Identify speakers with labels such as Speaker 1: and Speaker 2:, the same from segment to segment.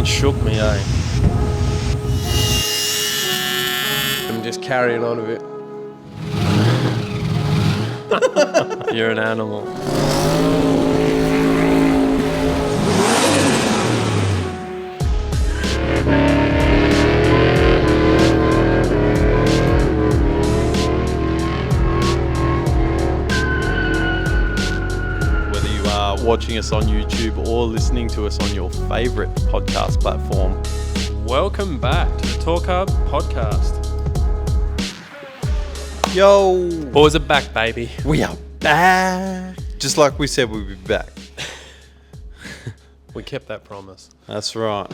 Speaker 1: shook me, eh? I'm just carrying on a bit. You're an animal. Whether you are watching us on YouTube or listening to us on your favourite podcast platform, welcome back to the Torq podcast.
Speaker 2: Yo!
Speaker 1: Boys are back, baby.
Speaker 2: We are back! Just like we said we'd be back.
Speaker 1: We kept that promise.
Speaker 2: That's right.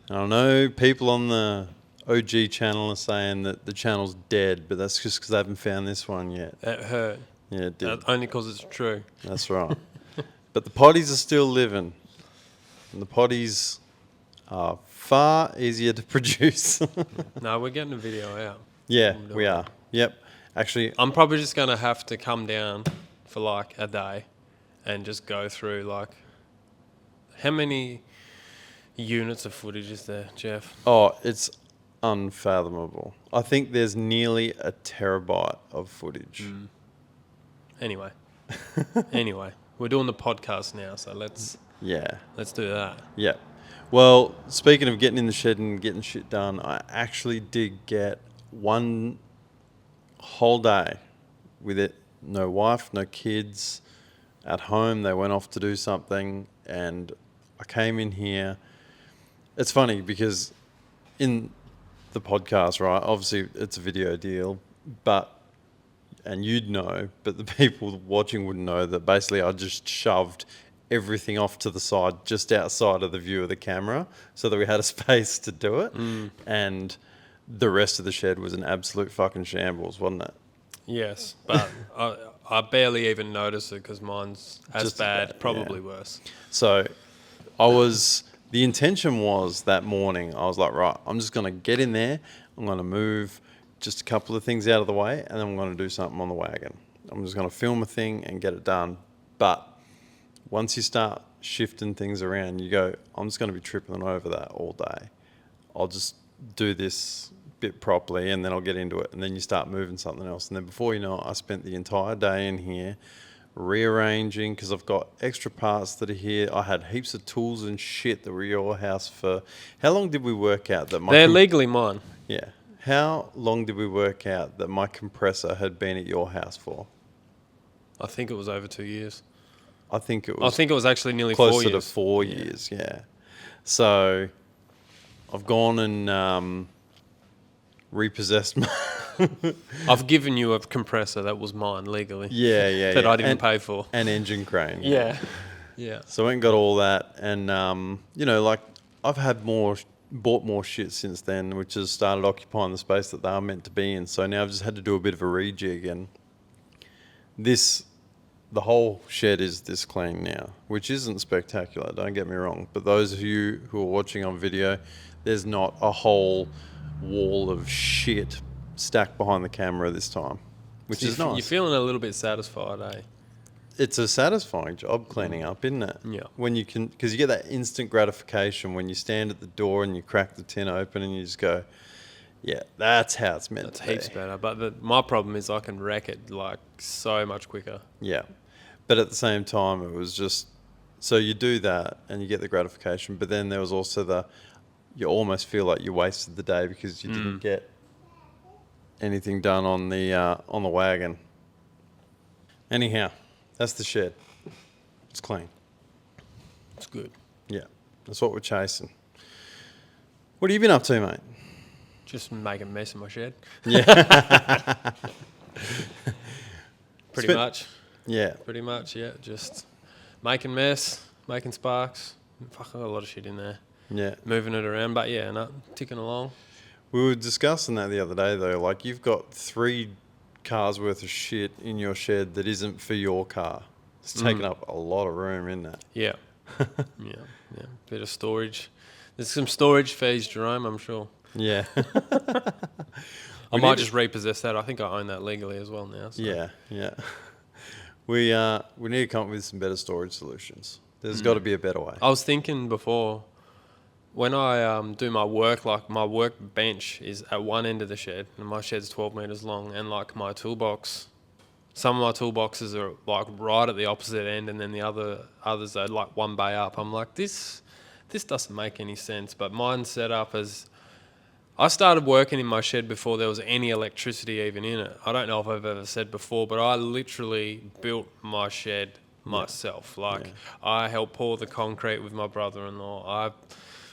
Speaker 2: And I know people on the OG channel are saying that the channel's dead, but that's just because they haven't found this one yet.
Speaker 1: It hurt.
Speaker 2: Yeah, it did.
Speaker 1: Only because it's true.
Speaker 2: That's right. But the potties are still living. And the potties are far easier to produce.
Speaker 1: No, we're getting a video out.
Speaker 2: Yeah, we are. Yep. Actually,
Speaker 1: I'm probably just going to have to come down for like a day and just go through like, how many units of footage is there, Jeff?
Speaker 2: oh, it's unfathomable. I think there's nearly a terabyte of footage.
Speaker 1: Anyway, we're doing the podcast now, so let's do that.
Speaker 2: Yeah. Well, speaking of getting in the shed and getting shit done, I actually did get one whole day with it. No wife, no kids at home. They went off to do something, and I came in here. It's funny because in the podcast, right, obviously it's a video deal, and you'd know, but the people watching wouldn't know that basically I just shoved everything off to the side, just outside of the view of the camera, so that we had a space to do it. And the rest of the shed was an absolute fucking shambles, wasn't it?
Speaker 1: Yes, but I barely even noticed it because mine's as
Speaker 2: Just
Speaker 1: bad,
Speaker 2: about,
Speaker 1: probably
Speaker 2: yeah.
Speaker 1: worse.
Speaker 2: So the intention was that morning, I was like, right, I'm just going to get in there, I'm going to move just a couple of things out of the way, and then I'm going to do something on the wagon. I'm just going to film a thing and get it done. But once you start shifting things around, you go, I'm just going to be tripping over that all day. I'll just do this bit properly and then I'll get into it. And then you start moving something else. And then before you know it, I spent the entire day in here rearranging because I've got extra parts that are here. I had heaps of tools and shit that were at your house for... How long did we work out that my...
Speaker 1: They're legally mine.
Speaker 2: Yeah. How long did we work out that my compressor had been at your house for?
Speaker 1: I think it was over 2 years.
Speaker 2: I think it was
Speaker 1: actually nearly 4
Speaker 2: closer
Speaker 1: years.
Speaker 2: to 4 years, yeah. So I've gone and repossessed my...
Speaker 1: I've given you a compressor that was mine legally.
Speaker 2: Yeah.
Speaker 1: That I didn't pay for.
Speaker 2: An engine crane.
Speaker 1: Yeah.
Speaker 2: So I went and got all that, and I've bought more shit since then, which has started occupying the space that they are meant to be in. So now I've just had to do a bit of a rejig, and the whole shed is this clean now, which isn't spectacular, don't get me wrong. But those of you who are watching on video, there's not a whole wall of shit stacked behind the camera this time, which is nice.
Speaker 1: You're feeling a little bit satisfied, eh?
Speaker 2: It's a satisfying job cleaning up, isn't it?
Speaker 1: Yeah.
Speaker 2: When you can, because you get that instant gratification when you stand at the door and you crack the tin open and you just go, yeah, that's how it's meant to be.
Speaker 1: That's heaps better. But my problem is I can wreck it like so much quicker.
Speaker 2: Yeah. But at the same time, it was just, so you do that and you get the gratification, but then there was also you almost feel like you wasted the day because you didn't get anything done on the wagon. Anyhow, that's the shed. It's clean.
Speaker 1: It's good.
Speaker 2: Yeah, that's what we're chasing. What have you been up to, mate?
Speaker 1: Just make a mess in my shed.
Speaker 2: Yeah.
Speaker 1: Pretty much.
Speaker 2: Yeah.
Speaker 1: Pretty much, yeah. Just making mess, making sparks. Fuck, I got a lot of shit in there.
Speaker 2: Yeah.
Speaker 1: Moving it around, but yeah, ticking along.
Speaker 2: We were discussing that the other day, though. Like, you've got 3 cars worth of shit in your shed that isn't for your car. It's taking up a lot of room, isn't it?
Speaker 1: Yeah. yeah. Bit of storage. There's some storage fees, Jerome, I'm sure.
Speaker 2: Yeah.
Speaker 1: I might just repossess that. I think I own that legally as well now. So.
Speaker 2: Yeah. We need to come up with some better storage solutions. There's got to be a better way.
Speaker 1: I was thinking before, when I do my work, like my work bench is at one end of the shed, and my shed's 12 meters long, and like my toolbox, some of my toolboxes are like right at the opposite end, and then the others are like one bay up. I'm like, this doesn't make any sense. But mine's set up as, I started working in my shed before there was any electricity even in it. I don't know if I've ever said before, but I literally built my shed myself. Like, I helped pour the concrete with my brother-in-law.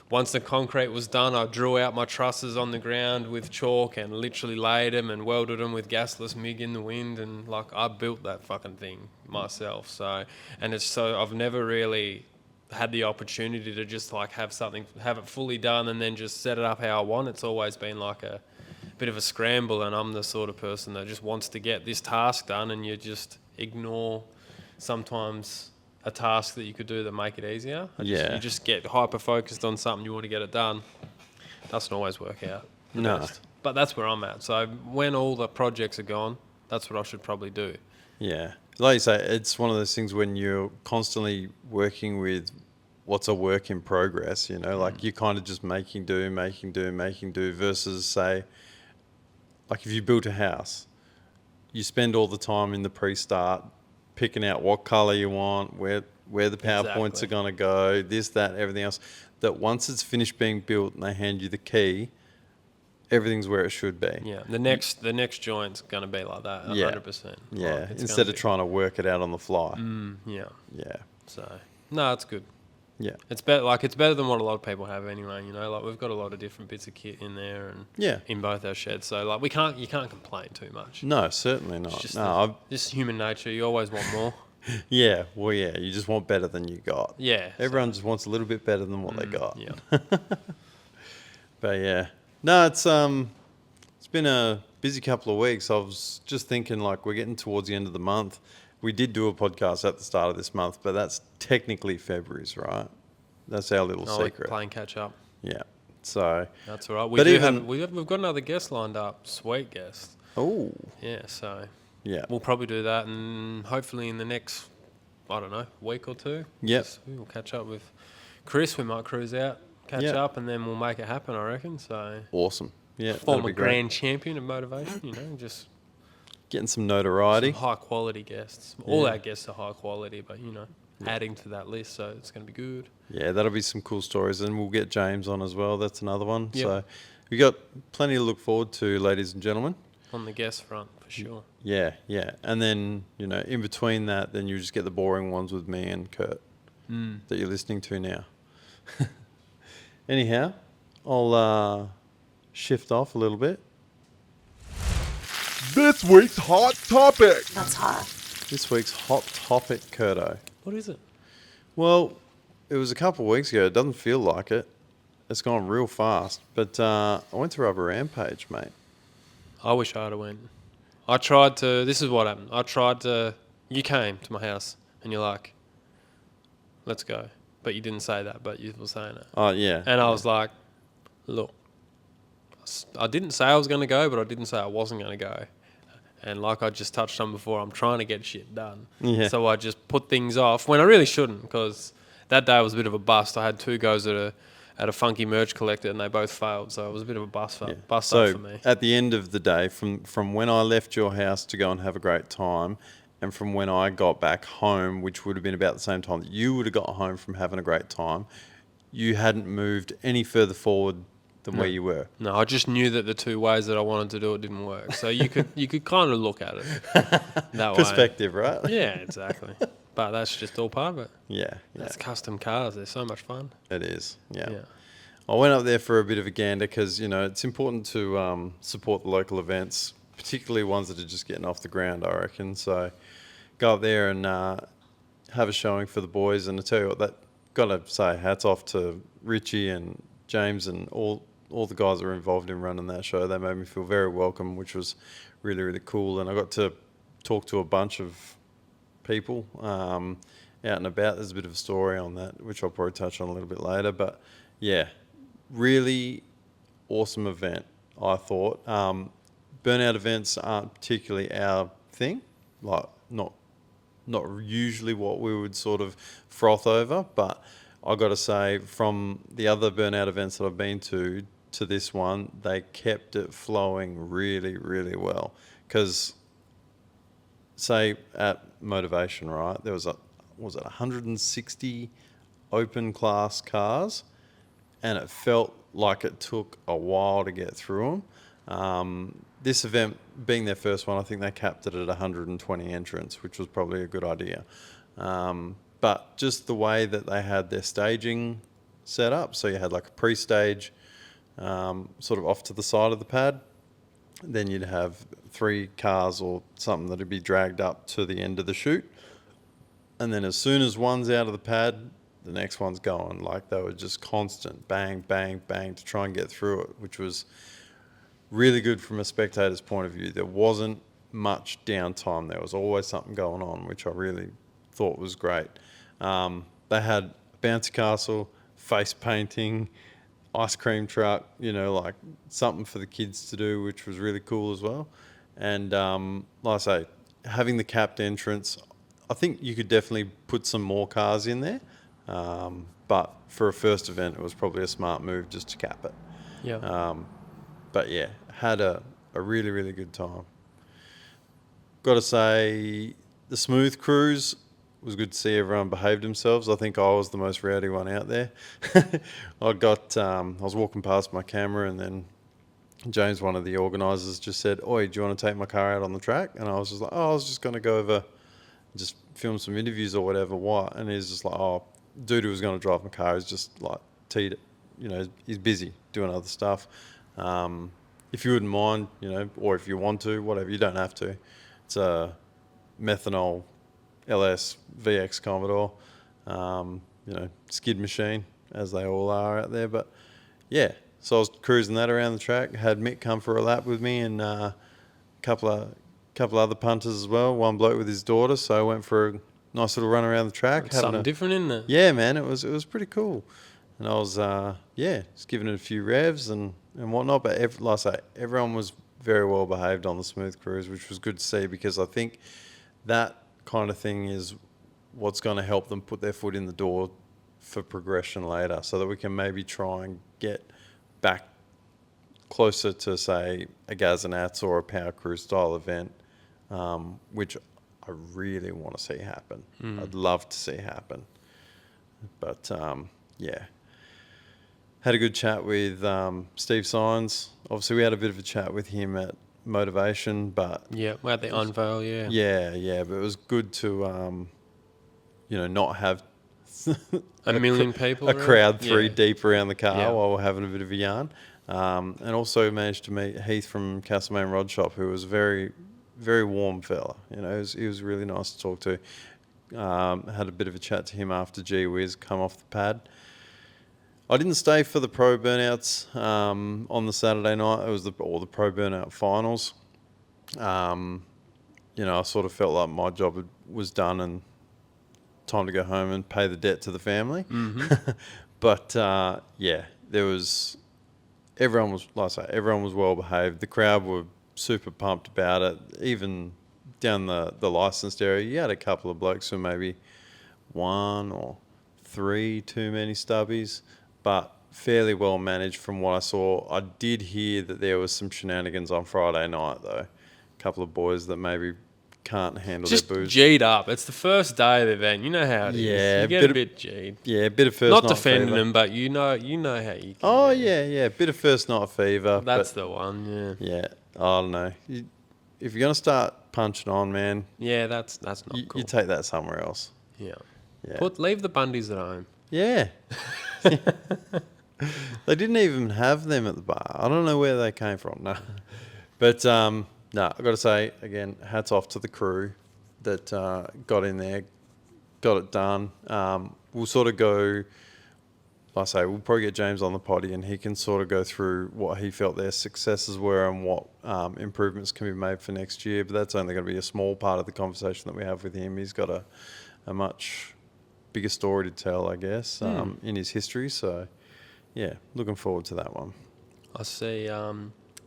Speaker 1: Once the concrete was done, I drew out my trusses on the ground with chalk and literally laid them and welded them with gasless MIG in the wind, and like, I built that fucking thing myself. So, and it's so, I've never really had the opportunity to just like have it fully done and then just set it up how I want. It's always been like a bit of a scramble, and I'm the sort of person that just wants to get this task done, and you just ignore sometimes a task that you could do that make it easier. You just get hyper focused on something, you want to get it done. Doesn't always work out the best. But that's where I'm at. So when all the projects are gone, that's what I should probably do.
Speaker 2: Yeah. Like you say, it's one of those things when you're constantly working with what's a work in progress, you know, like you're kind of just making do versus, say, like if you built a house, you spend all the time in the pre-start picking out what color you want, where the PowerPoints are going to go, this, that, everything else. That once it's finished being built and they hand you the key, everything's where it should be.
Speaker 1: Yeah, the next joint's going to be like that, 100%.
Speaker 2: Yeah,
Speaker 1: like,
Speaker 2: instead of trying to work it out on the fly.
Speaker 1: Yeah.
Speaker 2: Yeah.
Speaker 1: So, no, it's good.
Speaker 2: Yeah.
Speaker 1: It's better than what a lot of people have anyway, you know, like we've got a lot of different bits of kit in there and in both our sheds. So like you can't complain too much.
Speaker 2: No, certainly not.
Speaker 1: It's just human nature. You always want more.
Speaker 2: Yeah. Well, yeah, you just want better than you got.
Speaker 1: Yeah.
Speaker 2: Everyone just wants a little bit better than what they got.
Speaker 1: Yeah.
Speaker 2: But yeah. No, it's been a busy couple of weeks. I was just thinking, like, we're getting towards the end of the month. We did do a podcast at the start of this month, but that's technically February's, right? That's our little secret.
Speaker 1: We're playing catch up.
Speaker 2: Yeah. So
Speaker 1: that's all right. We've got another guest lined up. Sweet guest.
Speaker 2: Oh.
Speaker 1: Yeah. So
Speaker 2: yeah,
Speaker 1: we'll probably do that, and hopefully in the next, I don't know, week or two.
Speaker 2: Yes.
Speaker 1: We'll catch up with Chris. We might cruise out, catch up, and then we'll make it happen, I reckon. So
Speaker 2: awesome. Yeah.
Speaker 1: Former grand champion of motivation, you know, just
Speaker 2: getting some notoriety.
Speaker 1: Some high quality guests. All our guests are high quality, but you know, adding to that list, so it's going to be good.
Speaker 2: Yeah, that'll be some cool stories, and we'll get James on as well. That's another one. Yep. So we got plenty to look forward to, ladies and gentlemen.
Speaker 1: On the guest front, for sure.
Speaker 2: Yeah, yeah. And then, you know, in between that, then you just get the boring ones with me and Kurt that you're listening to now. Anyhow, I'll shift off a little bit.
Speaker 3: This week's hot topic.
Speaker 4: That's hot.
Speaker 2: This week's hot topic, Kurto.
Speaker 1: What is it?
Speaker 2: Well, it was a couple of weeks ago. It doesn't feel like it. It's gone real fast. But I went to Rubber Rampage, mate.
Speaker 1: I wish I'd have went. I tried to... This is what happened. You came to my house and you're like, let's go. But you didn't say that, but you were saying it.
Speaker 2: Oh, yeah.
Speaker 1: And I was like, look, I didn't say I was going to go, but I didn't say I wasn't going to go. And like I just touched on before, I'm trying to get shit done.
Speaker 2: Yeah.
Speaker 1: So I just put things off when I really shouldn't, because that day was a bit of a bust. I had 2 goes at a funky merch collector and they both failed. So it was a bit of a bust up for me.
Speaker 2: At the end of the day, from when I left your house to go and have a great time, and from when I got back home, which would have been about the same time that you would have got home from having a great time, you hadn't moved any further forward than where you were.
Speaker 1: No, I just knew that the 2 ways that I wanted to do it didn't work. So you could kind of look at it that
Speaker 2: Perspective, right?
Speaker 1: Yeah, exactly. But that's just all part of it.
Speaker 2: Yeah.
Speaker 1: That's custom cars. They're so much fun.
Speaker 2: It is, yeah. I went up there for a bit of a gander because, you know, it's important to support the local events, particularly ones that are just getting off the ground, I reckon. So go up there and have a showing for the boys. And I tell you what, that got to say hats off to Richie and James and all the guys that were involved in running that show. They made me feel very welcome, which was really, really cool. And I got to talk to a bunch of people out and about. There's a bit of a story on that, which I'll probably touch on a little bit later. But yeah, really awesome event, I thought. Burnout events aren't particularly our thing, like not usually what we would sort of froth over, but I got to say, from the other burnout events that I've been to this one, they kept it flowing really, really well. Because, say, at Motivation, right, there was 160 open class cars, and it felt like it took a while to get through them. This event being their first one, I think they capped it at 120 entrants, which was probably a good idea. But just the way that they had their staging set up, so you had like a pre-stage sort of off to the side of the pad, then you'd have 3 cars or something that'd be dragged up to the end of the chute, and then as soon as one's out of the pad, the next one's going. Like, they were just constant bang, bang, bang to try and get through it, which was really good from a spectator's point of view. There wasn't much downtime. There was always something going on, which I really thought was great. They had a bouncy castle, face painting, ice cream truck, like something for the kids to do, which was really cool as well. And like I say, having the capped entrance, I think you could definitely put some more cars in there. But for a first event, it was probably a smart move just to cap it.
Speaker 1: Yeah.
Speaker 2: But yeah, had a really, really good time. Got to say, the smooth cruise was good to see everyone behave themselves. I think I was the most rowdy one out there. I was walking past my camera, and then James, one of the organisers, just said, "Oi, do you want to take my car out on the track?" And I was just like, "Oh, I was just going to go over, just film some interviews or whatever." What? And he's just like, "Oh, dude who was going to drive my car is just like teed it. He's busy doing other stuff. If you wouldn't mind, or if you want to, whatever, you don't have to. It's a methanol LS VX Commodore, skid machine, as they all are out there. But yeah, so I was cruising that around the track. Had Mick come for a lap with me, and a couple other punters as well. One bloke with his daughter, so I went for a nice little run around the track.
Speaker 1: Something different, isn't it?
Speaker 2: Yeah, man, it was pretty cool. And I was just giving it a few revs and whatnot. But like I say, everyone was very well behaved on the smooth cruise, which was good to see, because I think that kind of thing is what's going to help them put their foot in the door for progression later, so that we can maybe try and get back closer to, say, a Gazinats or a Power Cruise style event, which I really want to see happen. I'd love to see happen. But yeah, had a good chat with Steve Sines. Obviously, we had a bit of a chat with him at Motivation, but
Speaker 1: Yeah, we had the unveil, yeah.
Speaker 2: yeah, but it was good to not have
Speaker 1: A million people.
Speaker 2: a crowd
Speaker 1: really?
Speaker 2: three
Speaker 1: Yeah.
Speaker 2: deep around the car
Speaker 1: Yeah.
Speaker 2: while we're having a bit of a yarn. And also managed to meet Heath from Castlemaine Rod Shop, who was a very, very warm fella. He was really nice to talk to. Had a bit of a chat to him after Gee Whiz come off the pad. I didn't stay for the Pro Burnouts on the Saturday night. It was the Pro Burnout finals. I sort of felt like my job was done and time to go home and pay the debt to the family. But everyone was, like I say, everyone was well behaved. The crowd were super pumped about it. Even down the licensed area, you had a couple of blokes who maybe 1 or 3 too many stubbies, but fairly well managed from what I saw. I did hear that there was some shenanigans on Friday night, though. A couple of boys that maybe can't handle
Speaker 1: Just
Speaker 2: their booze.
Speaker 1: G'd up. It's the first day of the event. You know how it is.
Speaker 2: Yeah,
Speaker 1: You get a bit G'd.
Speaker 2: Yeah, a bit of first
Speaker 1: Not
Speaker 2: night
Speaker 1: defending
Speaker 2: fever.
Speaker 1: them, but you know how you can.
Speaker 2: Oh,
Speaker 1: be.
Speaker 2: yeah, bit of first night fever.
Speaker 1: That's
Speaker 2: but
Speaker 1: the one, yeah.
Speaker 2: yeah, I don't know. If you're going to start punching on, man,
Speaker 1: Yeah, that's not cool.
Speaker 2: you take that somewhere else.
Speaker 1: Yeah.
Speaker 2: Yeah.
Speaker 1: Leave the bundies at home.
Speaker 2: Yeah. They didn't even have them at the bar. I don't know where they came from. No. But, I've got to say, again, hats off to the crew that got in there, got it done. We'll sort of go, like I say, we'll probably get James on the potty and he can sort of go through what he felt their successes were and what improvements can be made for next year. But that's only going to be a small part of the conversation that we have with him. He's got a much bigger story to tell, I guess, in his history. So, yeah, looking forward to that one.
Speaker 1: I see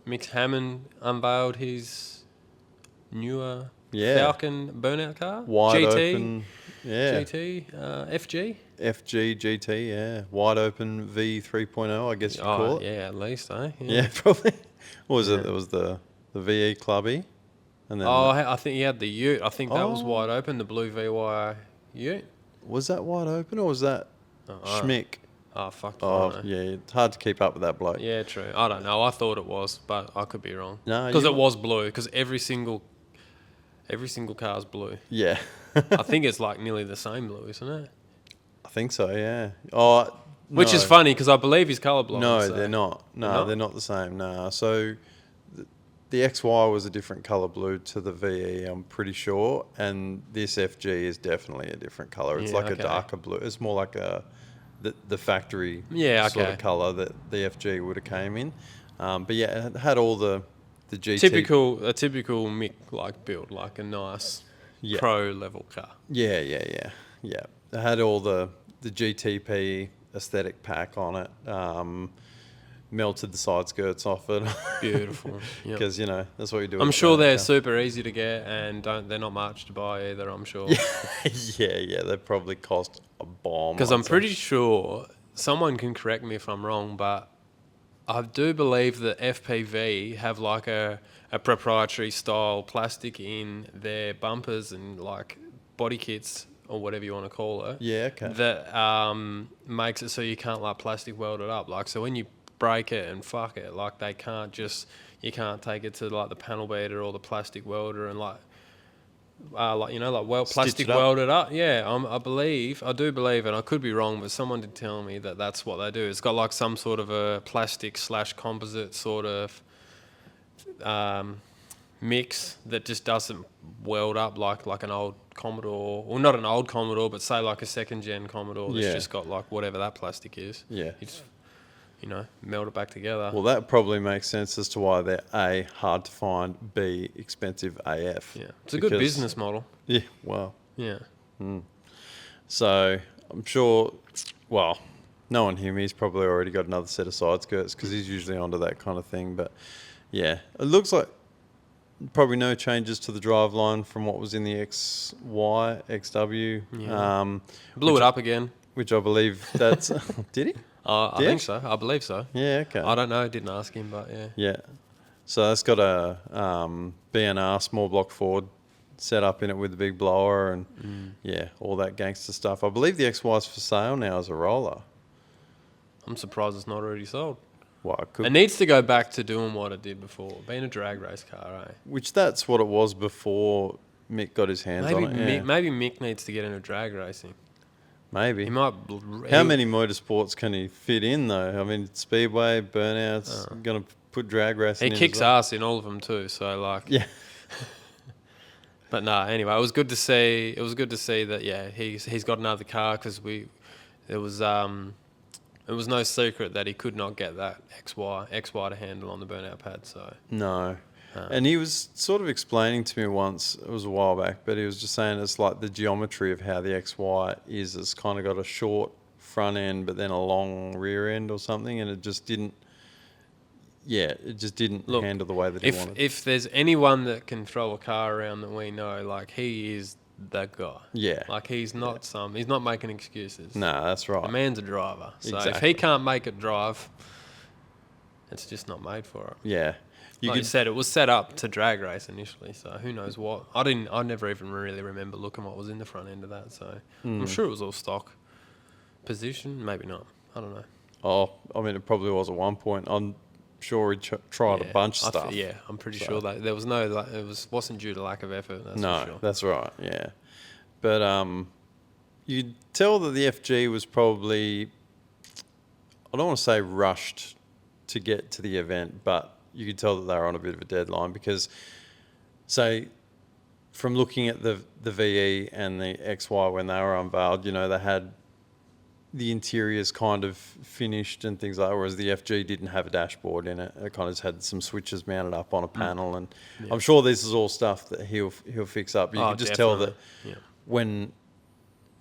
Speaker 1: Mick Hammond unveiled his newer
Speaker 2: Yeah.
Speaker 1: Falcon burnout car.
Speaker 2: Wide
Speaker 1: GT,
Speaker 2: open. Yeah.
Speaker 1: GT, FG.
Speaker 2: FG GT, yeah. Wide open V 3.0, I guess you'd call it.
Speaker 1: Yeah, at least, eh?
Speaker 2: Yeah, probably. What was it?
Speaker 1: Yeah.
Speaker 2: It was the VE Clubby. And then
Speaker 1: I think he had the Ute. I think that was
Speaker 2: Oh.
Speaker 1: wide open, the blue VY Ute.
Speaker 2: was that wide open or was that Schmick?
Speaker 1: Oh, fuck. I
Speaker 2: Oh,
Speaker 1: don't know.
Speaker 2: yeah, it's hard to keep up with that bloke.
Speaker 1: Yeah, true. I don't know. I thought it was, but I could be wrong.
Speaker 2: No,
Speaker 1: Because
Speaker 2: you
Speaker 1: it
Speaker 2: might-
Speaker 1: was blue. Because every single car's blue.
Speaker 2: Yeah.
Speaker 1: I think it's like nearly the same blue, isn't it?
Speaker 2: I think so, yeah. Oh,
Speaker 1: Which is
Speaker 2: no.
Speaker 1: funny because I believe he's colourblind.
Speaker 2: No,
Speaker 1: so-
Speaker 2: they're not. No,
Speaker 1: not?
Speaker 2: they're not the same. No. So the XY was a different colour blue to the VE, I'm pretty sure. And this FG is definitely a different colour. It's
Speaker 1: Yeah,
Speaker 2: like
Speaker 1: okay.
Speaker 2: a darker blue. It's more like the factory sort
Speaker 1: okay.
Speaker 2: of colour that the FG would have came in. But yeah, it had all the GT.
Speaker 1: A typical Mick like build, like a nice
Speaker 2: Yeah.
Speaker 1: pro level car.
Speaker 2: Yeah. It had all the GTP aesthetic pack on it. Melted the side skirts off it.
Speaker 1: Beautiful. Yep.
Speaker 2: Because, that's what you do.
Speaker 1: I'm
Speaker 2: with
Speaker 1: sure
Speaker 2: a
Speaker 1: they're
Speaker 2: car.
Speaker 1: super easy to get and they're not much to buy either, I'm sure.
Speaker 2: yeah, they probably cost a bomb.
Speaker 1: Because
Speaker 2: I'd
Speaker 1: I'm
Speaker 2: say.
Speaker 1: pretty sure, someone can correct me if I'm wrong, but I do believe that FPV have like a proprietary style plastic in their bumpers and like body kits or whatever you want to call it.
Speaker 2: Yeah, okay.
Speaker 1: That makes it so you can't like plastic weld it up. Like, so when you break it and fuck it, like you can't take it to like the panel beater or the plastic welder and
Speaker 2: Stitch
Speaker 1: plastic
Speaker 2: it up.
Speaker 1: welded up. Yeah, I do believe, and I could be wrong, but someone did tell me that that's what they do. It's got like some sort of a plastic / composite sort of mix that just doesn't weld up like an old Commodore, or not an old Commodore, but say like a second gen Commodore that's
Speaker 2: Yeah.
Speaker 1: just got like whatever that plastic is.
Speaker 2: Yeah.
Speaker 1: You just, melt it back together.
Speaker 2: Well, that probably makes sense as to why they're A, hard to find, B, expensive AF.
Speaker 1: Yeah, it's a good
Speaker 2: Because-
Speaker 1: business model.
Speaker 2: Yeah, well.
Speaker 1: Yeah.
Speaker 2: So I'm sure, well, knowing him, he's probably already got another set of side skirts because he's usually onto that kind of thing. But yeah, it looks like probably no changes to the driveline from what was in the XY, XW.
Speaker 1: Yeah. Blew
Speaker 2: which-
Speaker 1: it up again.
Speaker 2: Which I believe that's. Did he?
Speaker 1: I
Speaker 2: Yeah?
Speaker 1: think so. I believe so.
Speaker 2: Yeah, okay.
Speaker 1: I don't know. Didn't ask him, but yeah.
Speaker 2: Yeah. So that's got a BNR small block Ford set up in it with the big blower and yeah, all that gangster stuff. I believe the XY's for sale now as a roller.
Speaker 1: I'm surprised it's not already sold.
Speaker 2: Well, it could,
Speaker 1: It needs to go back to doing what it did before, being a drag race car, eh?
Speaker 2: which that's what it was before Mick got his hands
Speaker 1: Maybe
Speaker 2: on it. Yeah.
Speaker 1: Maybe Mick needs to get into drag racing.
Speaker 2: Maybe.
Speaker 1: He might.
Speaker 2: How many motorsports can he fit in though? I mean, Speedway, Burnout's going to put drag racing
Speaker 1: He
Speaker 2: in
Speaker 1: kicks
Speaker 2: as well.
Speaker 1: ass in all of them too. So like.
Speaker 2: Yeah.
Speaker 1: But no, anyway, it was good to see. It was good to see that. Yeah, he's got another car because it was no secret that he could not get that XY to handle on the burnout pad. So
Speaker 2: No. And he was sort of explaining to me once, it was a while back, but he was just saying it's like the geometry of how the XY is. It's kind of got a short front end, but then a long rear end or something, and it just didn't
Speaker 1: Look,
Speaker 2: handle the way that he wanted.
Speaker 1: if there's anyone that can throw a car around that we know, like he is that guy.
Speaker 2: Yeah.
Speaker 1: Like he's not he's not making excuses.
Speaker 2: No, that's right.
Speaker 1: The man's a driver. So if
Speaker 2: Exactly.
Speaker 1: he can't make it drive, it's just not made for it.
Speaker 2: Yeah. You
Speaker 1: Like you
Speaker 2: could,
Speaker 1: said, it was set up to drag race initially, so who knows what. I never even really remember looking what was in the front end of that, so I'm sure it was all stock position, maybe not. I don't know.
Speaker 2: I mean, it probably was at one point. I'm sure he tried a bunch of stuff.
Speaker 1: Yeah, I'm pretty
Speaker 2: So-
Speaker 1: sure that there was wasn't due to lack of effort, that's
Speaker 2: No,
Speaker 1: for sure.
Speaker 2: that's right. Yeah, but you'd tell that the FG was probably, I don't want to say rushed to get to the event, but you could tell that they were on a bit of a deadline because, say, from looking at the VE and the XY when they were unveiled, they had the interiors kind of finished and things like that, whereas the FG didn't have a dashboard in it. It kind of just had some switches mounted up on a panel, and I'm sure this is all stuff that he'll fix up. You can just tell that
Speaker 1: definitely. Yeah.
Speaker 2: when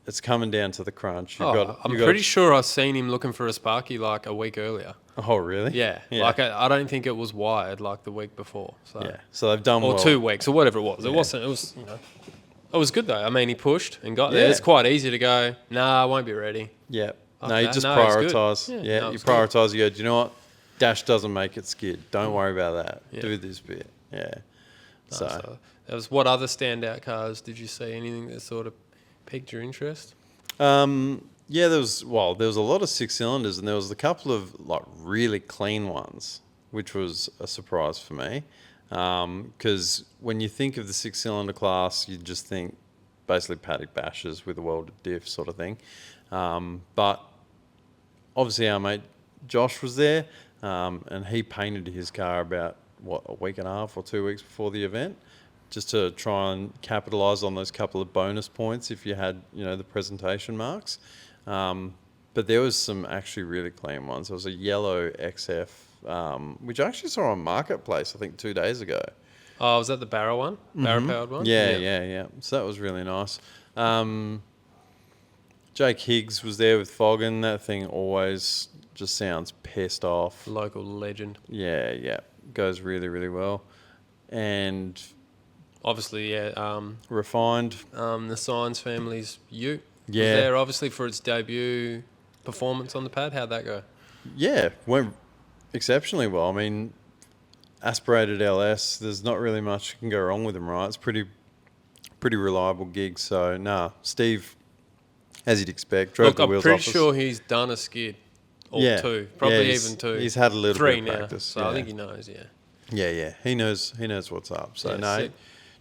Speaker 2: it's coming down to the crunch. You've
Speaker 1: I'm pretty sure I've seen him looking for a Sparky like a week earlier.
Speaker 2: Oh, really?
Speaker 1: Yeah. Like I don't think it was wired like the week before. So.
Speaker 2: Yeah. So they've done
Speaker 1: Or
Speaker 2: well.
Speaker 1: 2 weeks or whatever it was.
Speaker 2: Yeah.
Speaker 1: It wasn't. It was It was good though. I mean, he pushed and got there.
Speaker 2: Yeah.
Speaker 1: It's quite easy to go. Nah, I won't be ready.
Speaker 2: Yeah.
Speaker 1: Fuck
Speaker 2: No, you
Speaker 1: that.
Speaker 2: just
Speaker 1: No, it's good.
Speaker 2: prioritise.
Speaker 1: Yeah,
Speaker 2: Yeah,
Speaker 1: no,
Speaker 2: you
Speaker 1: it's good.
Speaker 2: prioritise. You go, do you know what? Dash doesn't make it skid. Don't worry about that.
Speaker 1: Yeah.
Speaker 2: Do this bit. Yeah.
Speaker 1: So that was what other standout cars did you see? Anything that sort of piqued your interest?
Speaker 2: Yeah, there was a lot of 6 cylinders, and there was a couple of like really clean ones, which was a surprise for me. Because when you think of the 6 cylinder class, you just think basically paddock bashes with a welded diff sort of thing. But obviously our mate Josh was there, and he painted his car about a week and a half or 2 weeks before the event, just to try and capitalise on those couple of bonus points if you had, the presentation marks. But there was some actually really clean ones. There was a yellow XF, which I actually saw on Marketplace, I think 2 days ago.
Speaker 1: Oh, was that the barrel one? Barrel-powered one?
Speaker 2: Yeah. So that was really nice. Jake Higgs was there with Foggin. That thing always just sounds pissed off.
Speaker 1: Local legend.
Speaker 2: Yeah. Goes really, really well. And
Speaker 1: Obviously,
Speaker 2: refined.
Speaker 1: the Signs family's Ute was
Speaker 2: Yeah.
Speaker 1: there, obviously, for its debut performance on the pad. How'd that go?
Speaker 2: Yeah, went exceptionally well. I mean, aspirated LS, there's not really much can go wrong with him, right? It's pretty reliable gig. So, Steve, as you'd expect, drove
Speaker 1: Look,
Speaker 2: the
Speaker 1: I'm
Speaker 2: wheels
Speaker 1: pretty
Speaker 2: off us.
Speaker 1: sure he's done a skid. Or
Speaker 2: Yeah.
Speaker 1: two. Probably
Speaker 2: Yeah, he's-
Speaker 1: even two.
Speaker 2: he's had a little
Speaker 1: 3
Speaker 2: bit of
Speaker 1: now.
Speaker 2: practice,
Speaker 1: So
Speaker 2: yeah.
Speaker 1: I think he knows, yeah.
Speaker 2: Yeah. He knows what's up. So,
Speaker 1: Yeah,
Speaker 2: he
Speaker 1: sick.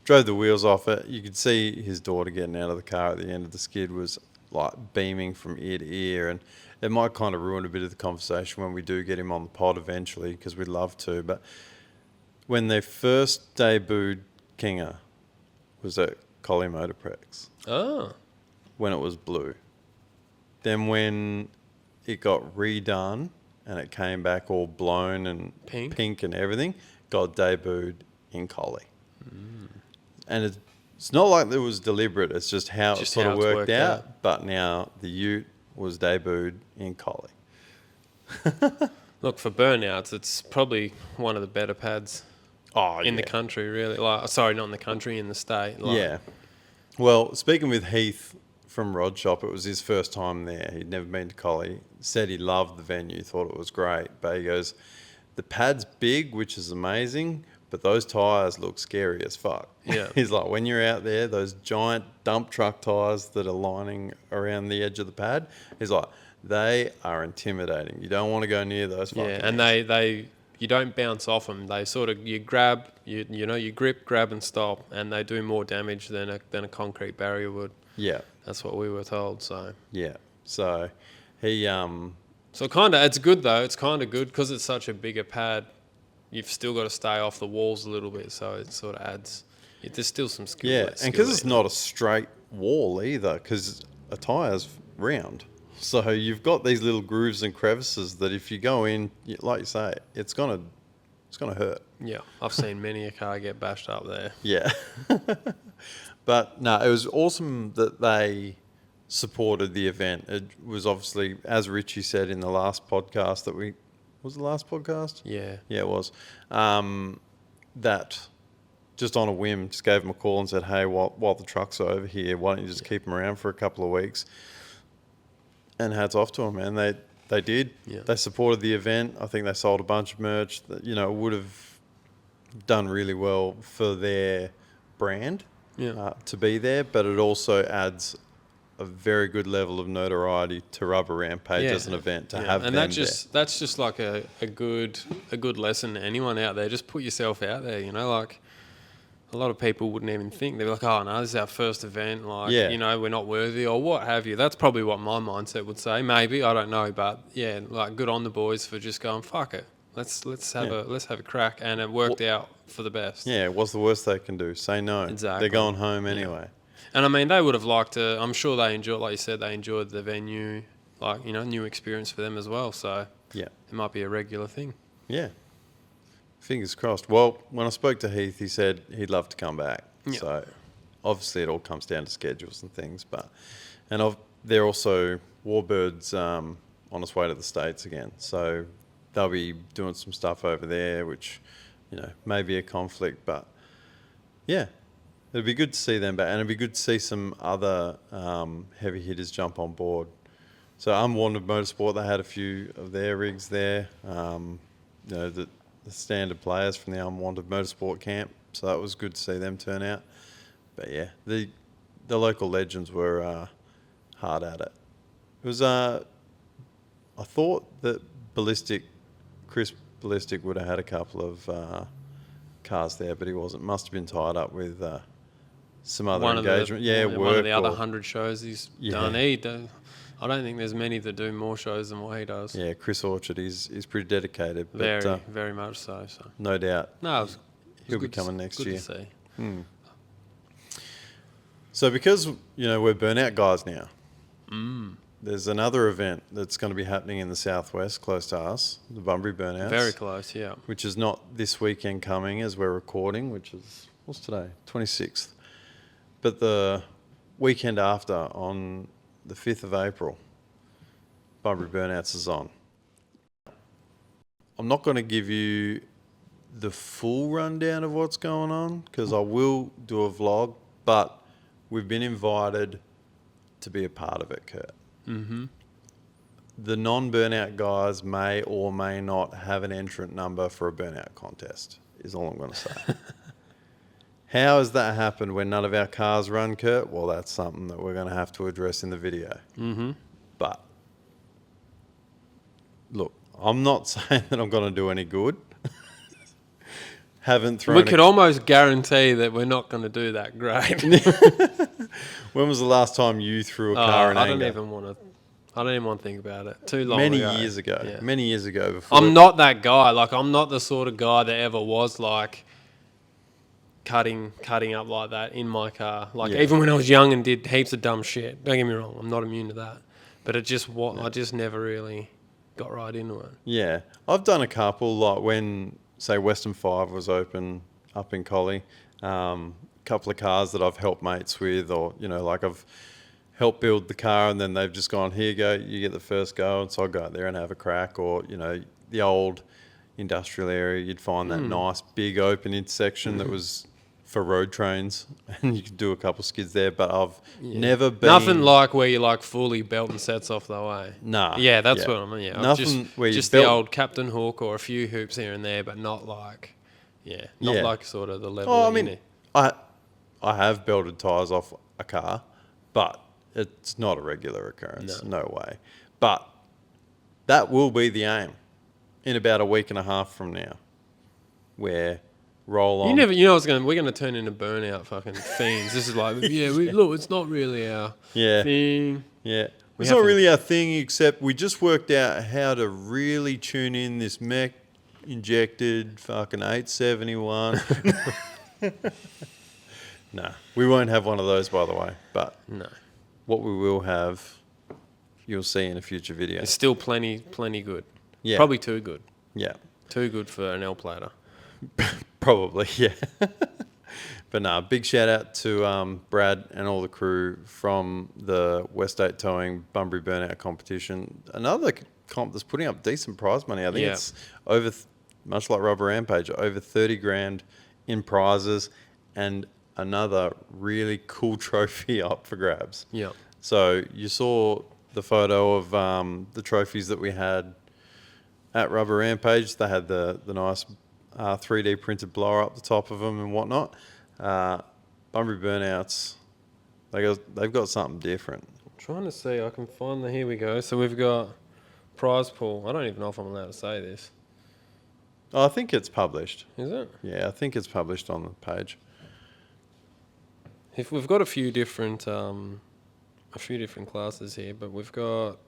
Speaker 2: drove the wheels off it. You could see his daughter getting out of the car at the end of the skid was like beaming from ear to ear, and it might kind of ruin a bit of the conversation when we do get him on the pod eventually, because we'd love to. But when they first debuted Kinga was at Collie Motorprex
Speaker 1: Oh.
Speaker 2: when it was blue. Then when it got redone and it came back all blown and pink and everything, got debuted in Collie. And it's not like it was deliberate. It's just how it sort of worked out. But now the Ute was debuted in Collie.
Speaker 1: Look, for burnouts, it's probably one of the better pads in the country, really. Sorry, not in the country, in the state.
Speaker 2: Yeah. Well, speaking with Heath from Rod Shop, it was his first time there. He'd never been to Collie. Said he loved the venue, thought it was great. But he goes, the pad's big, which is amazing, but those tyres look scary as fuck.
Speaker 1: Yeah.
Speaker 2: He's like, when you're out there, those giant dump truck tyres that are lining around the edge of the pad, he's like, they are intimidating. You don't want to go near those fucking
Speaker 1: Yeah, and you don't bounce off them. They sort of, you grab, you grip, grab and stop, and they do more damage than a concrete barrier would.
Speaker 2: Yeah.
Speaker 1: That's what we were told, so.
Speaker 2: Yeah. So he...
Speaker 1: So kind of, it's good though. It's kind of good because it's such a bigger pad. You've still got to stay off the walls a little bit, so it sort of adds. There's still some skill.
Speaker 2: Yeah, and because it's not a straight wall either, because a tyre's round. So you've got these little grooves and crevices that if you go in, like you say, it's gonna hurt.
Speaker 1: Yeah, I've seen many a car get bashed up there.
Speaker 2: Yeah. But no, it was awesome that they supported the event. It was obviously, as Richie said in the last podcast was the last podcast?
Speaker 1: Yeah.
Speaker 2: Yeah, it was. That just on a whim, just gave them a call and said, hey, while the trucks are over here, why don't you just keep them around for a couple of weeks? And hats off to them, man. They did.
Speaker 1: Yeah.
Speaker 2: They supported the event. I think they sold a bunch of merch that, would have done really well for their brand to be there, but it also adds a very good level of notoriety to Rubber Rampage as an event to have
Speaker 1: and
Speaker 2: them
Speaker 1: that's just like a good lesson to anyone out there. Just put yourself out there, like a lot of people wouldn't even think. They're like, oh no, this is our first event, we're not worthy or what have you. That's probably what my mindset would say. Maybe, I don't know, but yeah, like good on the boys for just going, fuck it. Let's have a crack, and it worked out for the best.
Speaker 2: Yeah, what's the worst they can do? Say no.
Speaker 1: Exactly.
Speaker 2: They're going home anyway.
Speaker 1: And I mean, they would have liked to. I'm sure they enjoyed, like you said, they enjoyed the venue, new experience for them as well. So
Speaker 2: yeah,
Speaker 1: it might be a regular thing.
Speaker 2: Yeah, fingers crossed. Well, when I spoke to Heath, he said he'd love to come back.
Speaker 1: Yeah.
Speaker 2: So obviously, it all comes down to schedules and things, but And they're also Warbirds on its way to the States again. So they'll be doing some stuff over there, which, may be a conflict. But yeah, it'd be good to see them back. And it'd be good to see some other heavy hitters jump on board. So Unwanted Motorsport, they had a few of their rigs there. The standard players from the Unwanted Motorsport camp. So that was good to see them turn out. But yeah, the local legends were hard at it. It was I thought that Chris Ballistic would have had a couple of cars there, but he wasn't. Must have been tied up with some other engagement. Work.
Speaker 1: One of the other 100 shows he's done. I don't think there's many that do more shows than what he does.
Speaker 2: Yeah, Chris Orchard is pretty dedicated.
Speaker 1: Very, very much so.
Speaker 2: No doubt.
Speaker 1: No,
Speaker 2: he'll be coming next year.
Speaker 1: Good to see.
Speaker 2: So because, we're burnout guys now, there's another event that's going to be happening in the southwest close to us, the Bunbury Burnouts.
Speaker 1: Very close, yeah.
Speaker 2: Which is not this weekend coming as we're recording, which is, what's today? 26th. But the weekend after, on the 5th of April, Bunbury Burnouts is on. I'm not going to give you the full rundown of what's going on because I will do a vlog, but we've been invited to be a part of it, Kurt.
Speaker 1: Mm-hmm.
Speaker 2: The non-burnout guys may or may not have an entrant number for a burnout contest, is all I'm going to say. How has that happened when none of our cars run, Kurt? Well, that's something that we're going to have to address in the video.
Speaker 1: Mm-hmm.
Speaker 2: But, look, I'm not saying that I'm going to do any good. Haven't thrown.
Speaker 1: We could almost guarantee that we're not going to do that great.
Speaker 2: When was the last time you threw a car in anger?
Speaker 1: I don't even want to think about it. Too long
Speaker 2: Many
Speaker 1: ago.
Speaker 2: years ago.
Speaker 1: Yeah.
Speaker 2: Many years ago. Before.
Speaker 1: I'm not that guy. Like, I'm not the sort of guy that ever was like cutting up like that in my car. Like, even when I was young and did heaps of dumb shit. Don't get me wrong. I'm not immune to that. But I just never really got right into it.
Speaker 2: Yeah. I've done a couple, like when, say, Western 5 was open up in Collie. Couple of cars that I've helped mates with, or like I've helped build the car and then they've just gone, here you go, you get the first go, and so I go out there and have a crack. Or the old industrial area, you'd find that nice big open intersection that was for road trains and you could do a couple of skids there. But I've never been
Speaker 1: nothing like where you like fully belt and sets off the way.
Speaker 2: Nah,
Speaker 1: that's what I mean. Yeah,
Speaker 2: nothing where you
Speaker 1: just the old Captain Hook or a few hoops here and there, but not like like sort of the level.
Speaker 2: Oh, I mean, I have belted tyres off a car, but it's not a regular occurrence. No way. But that will be the aim in about a week and a half from now, where roll on.
Speaker 1: We're going to turn into burnout fucking fiends. This is like, look, it's not really our thing.
Speaker 2: Yeah. It's not really our thing, except we just worked out how to really tune in this mech injected fucking 871. No, we won't have one of those, by the way. But what we will have, you'll see in a future video.
Speaker 1: It's still plenty good.
Speaker 2: Yeah.
Speaker 1: Probably too good.
Speaker 2: Yeah.
Speaker 1: Too good for an L plater.
Speaker 2: Probably, yeah. But big shout out to Brad and all the crew from the West 8 Towing Bunbury Burnout competition. Another comp that's putting up decent prize money. I think it's over, much like Rubber Rampage, over 30 grand in prizes and another really cool trophy up for grabs.
Speaker 1: Yeah.
Speaker 2: So you saw the photo of the trophies that we had at Rubber Rampage. They had the nice 3D printed blower up the top of them and whatnot. Bunbury Burnouts, they've got something different.
Speaker 1: I'm trying to see. I can find here we go. So we've got prize pool. I don't even know if I'm allowed to say this.
Speaker 2: Oh, I think it's published.
Speaker 1: Is it?
Speaker 2: Yeah, I think it's published on the page.
Speaker 1: If we've got a few different classes here, but we've got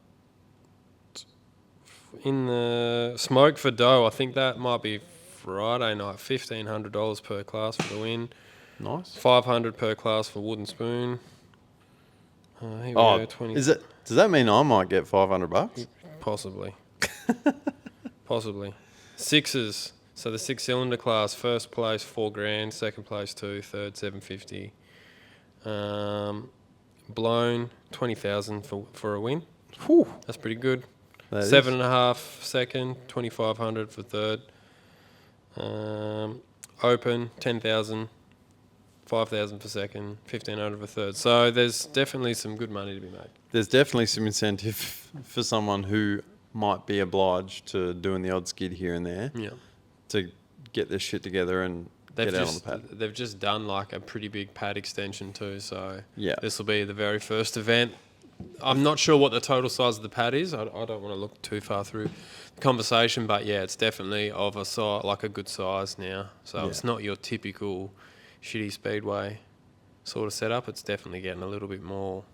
Speaker 1: in the Smoke for Dough. I think that might be Friday night. $1,500 per class for the win.
Speaker 2: Nice.
Speaker 1: $500 per class for Wooden Spoon. Here we go. 20.
Speaker 2: Does that mean I might get $500?
Speaker 1: Possibly. Possibly. Sixes. So the 6-cylinder class, first place $4,000, second place $2,000, third $750. blown 20,000 for a win.
Speaker 2: Whew,
Speaker 1: That's pretty good.
Speaker 2: that is.
Speaker 1: 7.5 second, 2,500 for third. Open 10,000, 5,000 for second, 1,500 for third. So there's definitely some good money to be made.
Speaker 2: There's definitely some incentive for someone who might be obliged to doing the odd skid here and there
Speaker 1: Yeah.
Speaker 2: to get their shit together and get out on the pad.
Speaker 1: They've just done like a pretty big pad extension too. So
Speaker 2: Yeah.
Speaker 1: this will be the very first event. I'm not sure what the total size of the pad is. I don't want to look too far through the conversation, but yeah, it's definitely of a size, like a good size now. So
Speaker 2: Yeah.
Speaker 1: it's not your typical shitty speedway sort of setup. It's definitely getting a little bit more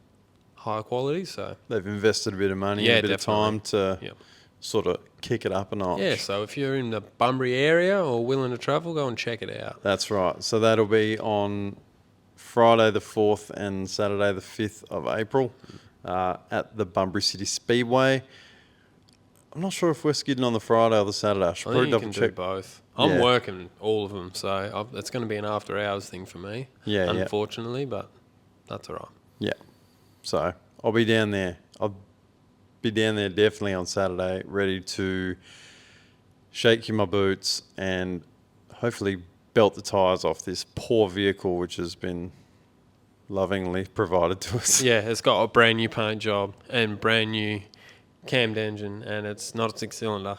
Speaker 1: high quality. So
Speaker 2: They've invested a bit of money,
Speaker 1: Yeah,
Speaker 2: and a bit
Speaker 1: definitely.
Speaker 2: of time to
Speaker 1: Yep.
Speaker 2: sort of kick it up a notch.
Speaker 1: yeah, so if you're in the Bunbury area or willing to travel, go and check it out.
Speaker 2: That's right. So that'll be on Friday the 4th and Saturday the 5th of April at the Bunbury City Speedway. I'm not sure if we're skidding on the Friday or the Saturday. I should
Speaker 1: I
Speaker 2: probably
Speaker 1: think you
Speaker 2: double
Speaker 1: can
Speaker 2: check.
Speaker 1: do both. I'm
Speaker 2: Yeah.
Speaker 1: working all of them, so it's going to be an after hours thing for me.
Speaker 2: Yeah, yeah.
Speaker 1: unfortunately, but that's all right.
Speaker 2: Yeah. So I'll be down there. I'll be down there definitely on Saturday, ready to shake in my boots and hopefully belt the tyres off this poor vehicle, which has been lovingly provided to us.
Speaker 1: Yeah, it's got a brand new paint job and brand new cammed engine, and it's not a 6-cylinder,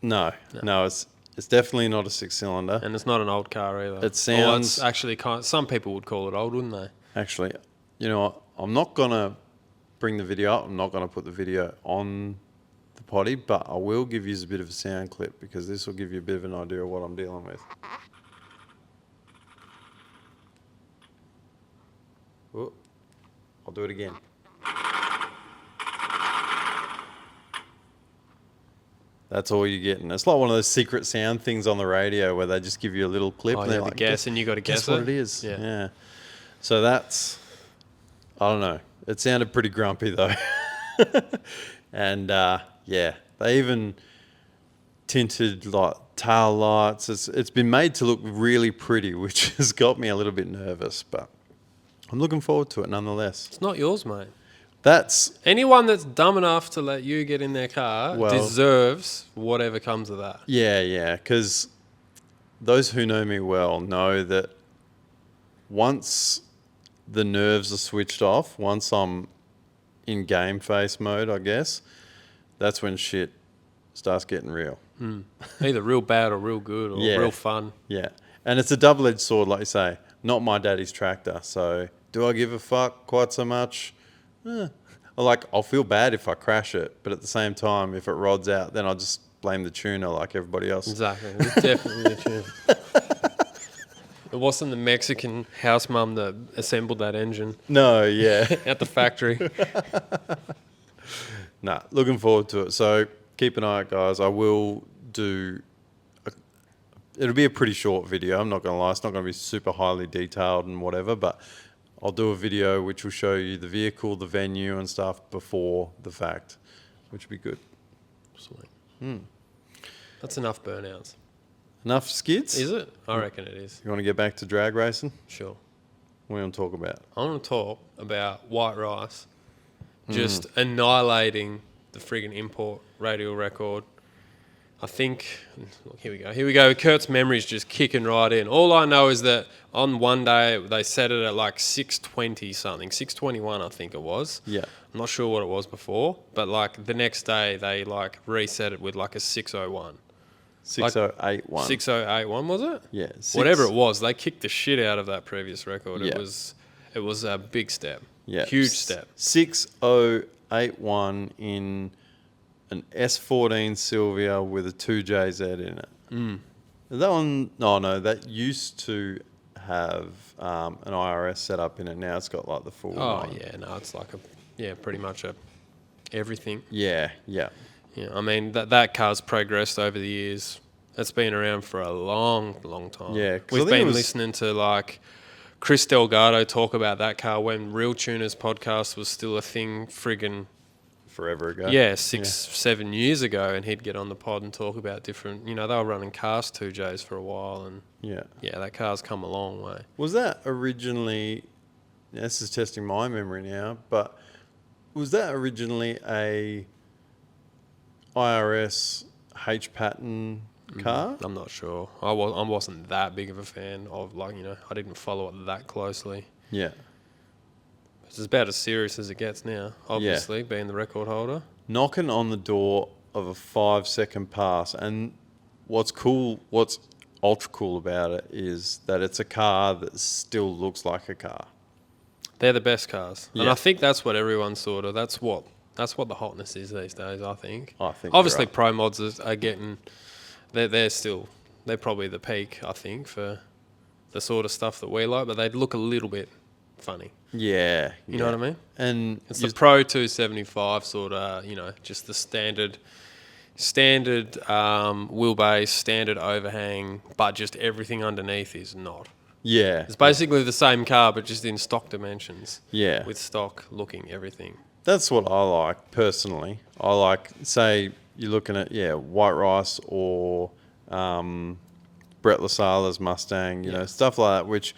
Speaker 2: No, it's definitely not a 6-cylinder.
Speaker 1: and it's not an old car either.
Speaker 2: It
Speaker 1: Well, it's
Speaker 2: sounds-
Speaker 1: actually some people would call it old, wouldn't they?
Speaker 2: Actually, you know what? I'm not going to bring the video up. I'm not going to put the video on the potty, but I will give you a bit of a sound clip because this will give you a bit of an idea of what I'm dealing with. Oh, I'll do it again. That's all you're getting. It's like one of those secret sound things on the radio where they just give you a little clip
Speaker 1: Oh,
Speaker 2: and
Speaker 1: yeah,
Speaker 2: they're
Speaker 1: the
Speaker 2: like,
Speaker 1: guess, and you got to guess
Speaker 2: what
Speaker 1: it?
Speaker 2: it is.
Speaker 1: Yeah.
Speaker 2: Yeah. So that's, I don't know. It sounded pretty grumpy though. And yeah, they even tinted like tail lights. It's been made to look really pretty, which has got me a little bit nervous, but I'm looking forward to it nonetheless.
Speaker 1: It's not yours, mate.
Speaker 2: That's,
Speaker 1: Anyone that's dumb enough to let you get in their car
Speaker 2: Well-
Speaker 1: deserves whatever comes of that.
Speaker 2: yeah, because those who know me well know that once the nerves are switched off, once I'm in game face mode, I guess, that's when shit starts getting real.
Speaker 1: Either real bad or real good or
Speaker 2: Yeah.
Speaker 1: real fun.
Speaker 2: Yeah. And it's a double-edged sword, like you say. Not my daddy's tractor. So do I give a fuck quite so much? I'll feel bad if I crash it. But at the same time, if it rods out, then I'll just blame the tuner like everybody else.
Speaker 1: Exactly. It's definitely true. It wasn't the Mexican house mum that assembled that engine
Speaker 2: No, yeah.
Speaker 1: at the factory.
Speaker 2: Nah, looking forward to it. So keep an eye out, guys. I will do... It'll be a pretty short video. I'm not going to lie. It's not going to be super highly detailed and whatever, but I'll do a video which will show you the vehicle, the venue and stuff before the fact, which will be good.
Speaker 1: Sweet. That's enough burnouts.
Speaker 2: Enough skids?
Speaker 1: Is it? I reckon it is.
Speaker 2: You want to get back to drag racing?
Speaker 1: Sure.
Speaker 2: What do you want to talk about?
Speaker 1: I want to talk about white rice just annihilating the friggin' import radial record. I think, look, here we go. Kurt's memory's just kicking right in. All I know is that on one day they set it at like 620 something, 621 I think it was.
Speaker 2: Yeah.
Speaker 1: I'm not sure what it was before, but like the next day they like reset it with like a 601.
Speaker 2: 6081.
Speaker 1: 6081 was it?
Speaker 2: Yeah.
Speaker 1: Whatever it was, they kicked the shit out of that previous record.
Speaker 2: Yeah.
Speaker 1: It was a big step.
Speaker 2: Yeah.
Speaker 1: Huge step.
Speaker 2: 6081 in an S14 Sylvia with a 2JZ in it. That one, no, that used to have an IRS setup in it. Now it's got like the full
Speaker 1: Oh
Speaker 2: one.
Speaker 1: yeah, no, it's like pretty much everything.
Speaker 2: Yeah.
Speaker 1: Yeah, I mean that car's progressed over the years. It's been around for a long, long time.
Speaker 2: Yeah, 'cause I
Speaker 1: we've
Speaker 2: think it
Speaker 1: been
Speaker 2: was-
Speaker 1: listening to like Chris Delgado talk about that car when Real Tuners podcast was still a thing. Friggin'
Speaker 2: Forever ago.
Speaker 1: yeah, 7 years ago, and he'd get on the pod and talk about different. They were running cast 2Js for a while, and
Speaker 2: Yeah.
Speaker 1: yeah, that car's come a long way.
Speaker 2: Was that originally this is testing my memory now, but was that originally a IRS H pattern car?
Speaker 1: I'm not sure. I wasn't that big of a fan of, like, I didn't follow it that closely.
Speaker 2: Yeah.
Speaker 1: It's about as serious as it gets now, obviously, being the record holder.
Speaker 2: Knocking on the door of a 5-second pass. And what's ultra cool about it is that it's a car that still looks like a car.
Speaker 1: They're the best cars. And
Speaker 2: Yeah.
Speaker 1: I think that's what everyone's that's what the hotness is these days, I think.
Speaker 2: I think
Speaker 1: Obviously,
Speaker 2: you're right.
Speaker 1: pro mods are getting, they're probably the peak, I think, for the sort of stuff that we like, but they look a little bit funny.
Speaker 2: Yeah.
Speaker 1: You know what I mean?
Speaker 2: And
Speaker 1: It's the Pro 275 sort of, just the standard wheelbase, standard overhang, but just everything underneath is not.
Speaker 2: yeah.
Speaker 1: It's basically the same car, but just in stock dimensions.
Speaker 2: Yeah.
Speaker 1: With stock looking everything.
Speaker 2: That's what I like personally. I like, say, you're looking at, White Rice or Brett Lasala's Mustang, you know, stuff like that, which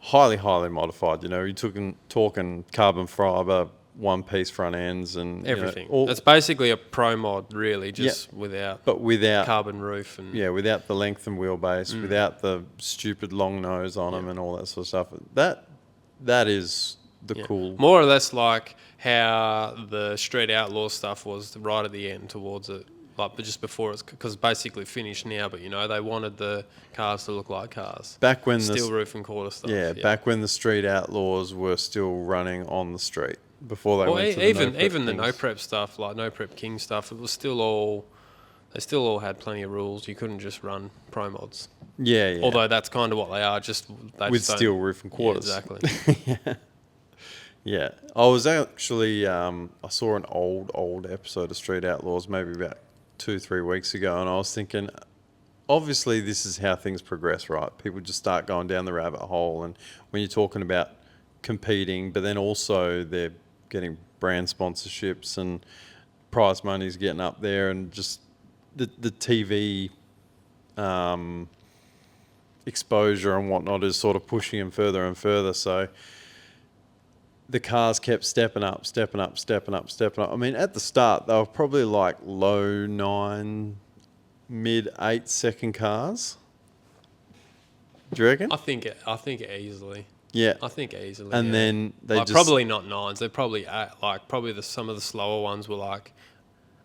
Speaker 2: highly, highly modified. You're talking carbon fiber, one-piece front ends and
Speaker 1: Everything.
Speaker 2: all,
Speaker 1: It's basically a pro mod, really, just without
Speaker 2: but without
Speaker 1: carbon roof and
Speaker 2: without the length and wheelbase, without the stupid long nose on them and all that sort of stuff. That is the cool.
Speaker 1: More or less like how the Street Outlaw stuff was right at the end towards it, like but just before it's because basically finished now. But they wanted the cars to look like cars.
Speaker 2: Back when
Speaker 1: Steel roof and quarter stuff.
Speaker 2: back when the Street Outlaws were still running on the street before they went to the
Speaker 1: even the
Speaker 2: Kings.
Speaker 1: no prep stuff, like no prep king stuff, it was still all. They still all had plenty of rules. You couldn't just run pro mods.
Speaker 2: Yeah.
Speaker 1: Although that's kind of what they are, just they
Speaker 2: with
Speaker 1: just don't-
Speaker 2: steel roof and quarters.
Speaker 1: Yeah, exactly.
Speaker 2: Yeah. I was actually, I saw an old episode of Street Outlaws maybe about 2-3 weeks ago, and I was thinking, obviously this is how things progress, right? People just start going down the rabbit hole, and when you're talking about competing, but then also they're getting brand sponsorships and prize money's getting up there, and just the TV exposure and whatnot is sort of pushing them further and further. So the cars kept stepping up. I mean, at the start, they were probably like low 9, mid 8-second cars. Do you reckon?
Speaker 1: I think easily.
Speaker 2: Yeah.
Speaker 1: I think easily.
Speaker 2: And
Speaker 1: yeah.
Speaker 2: then they
Speaker 1: Like,
Speaker 2: just...
Speaker 1: probably not 9s. They're probably 8, some of the slower ones were like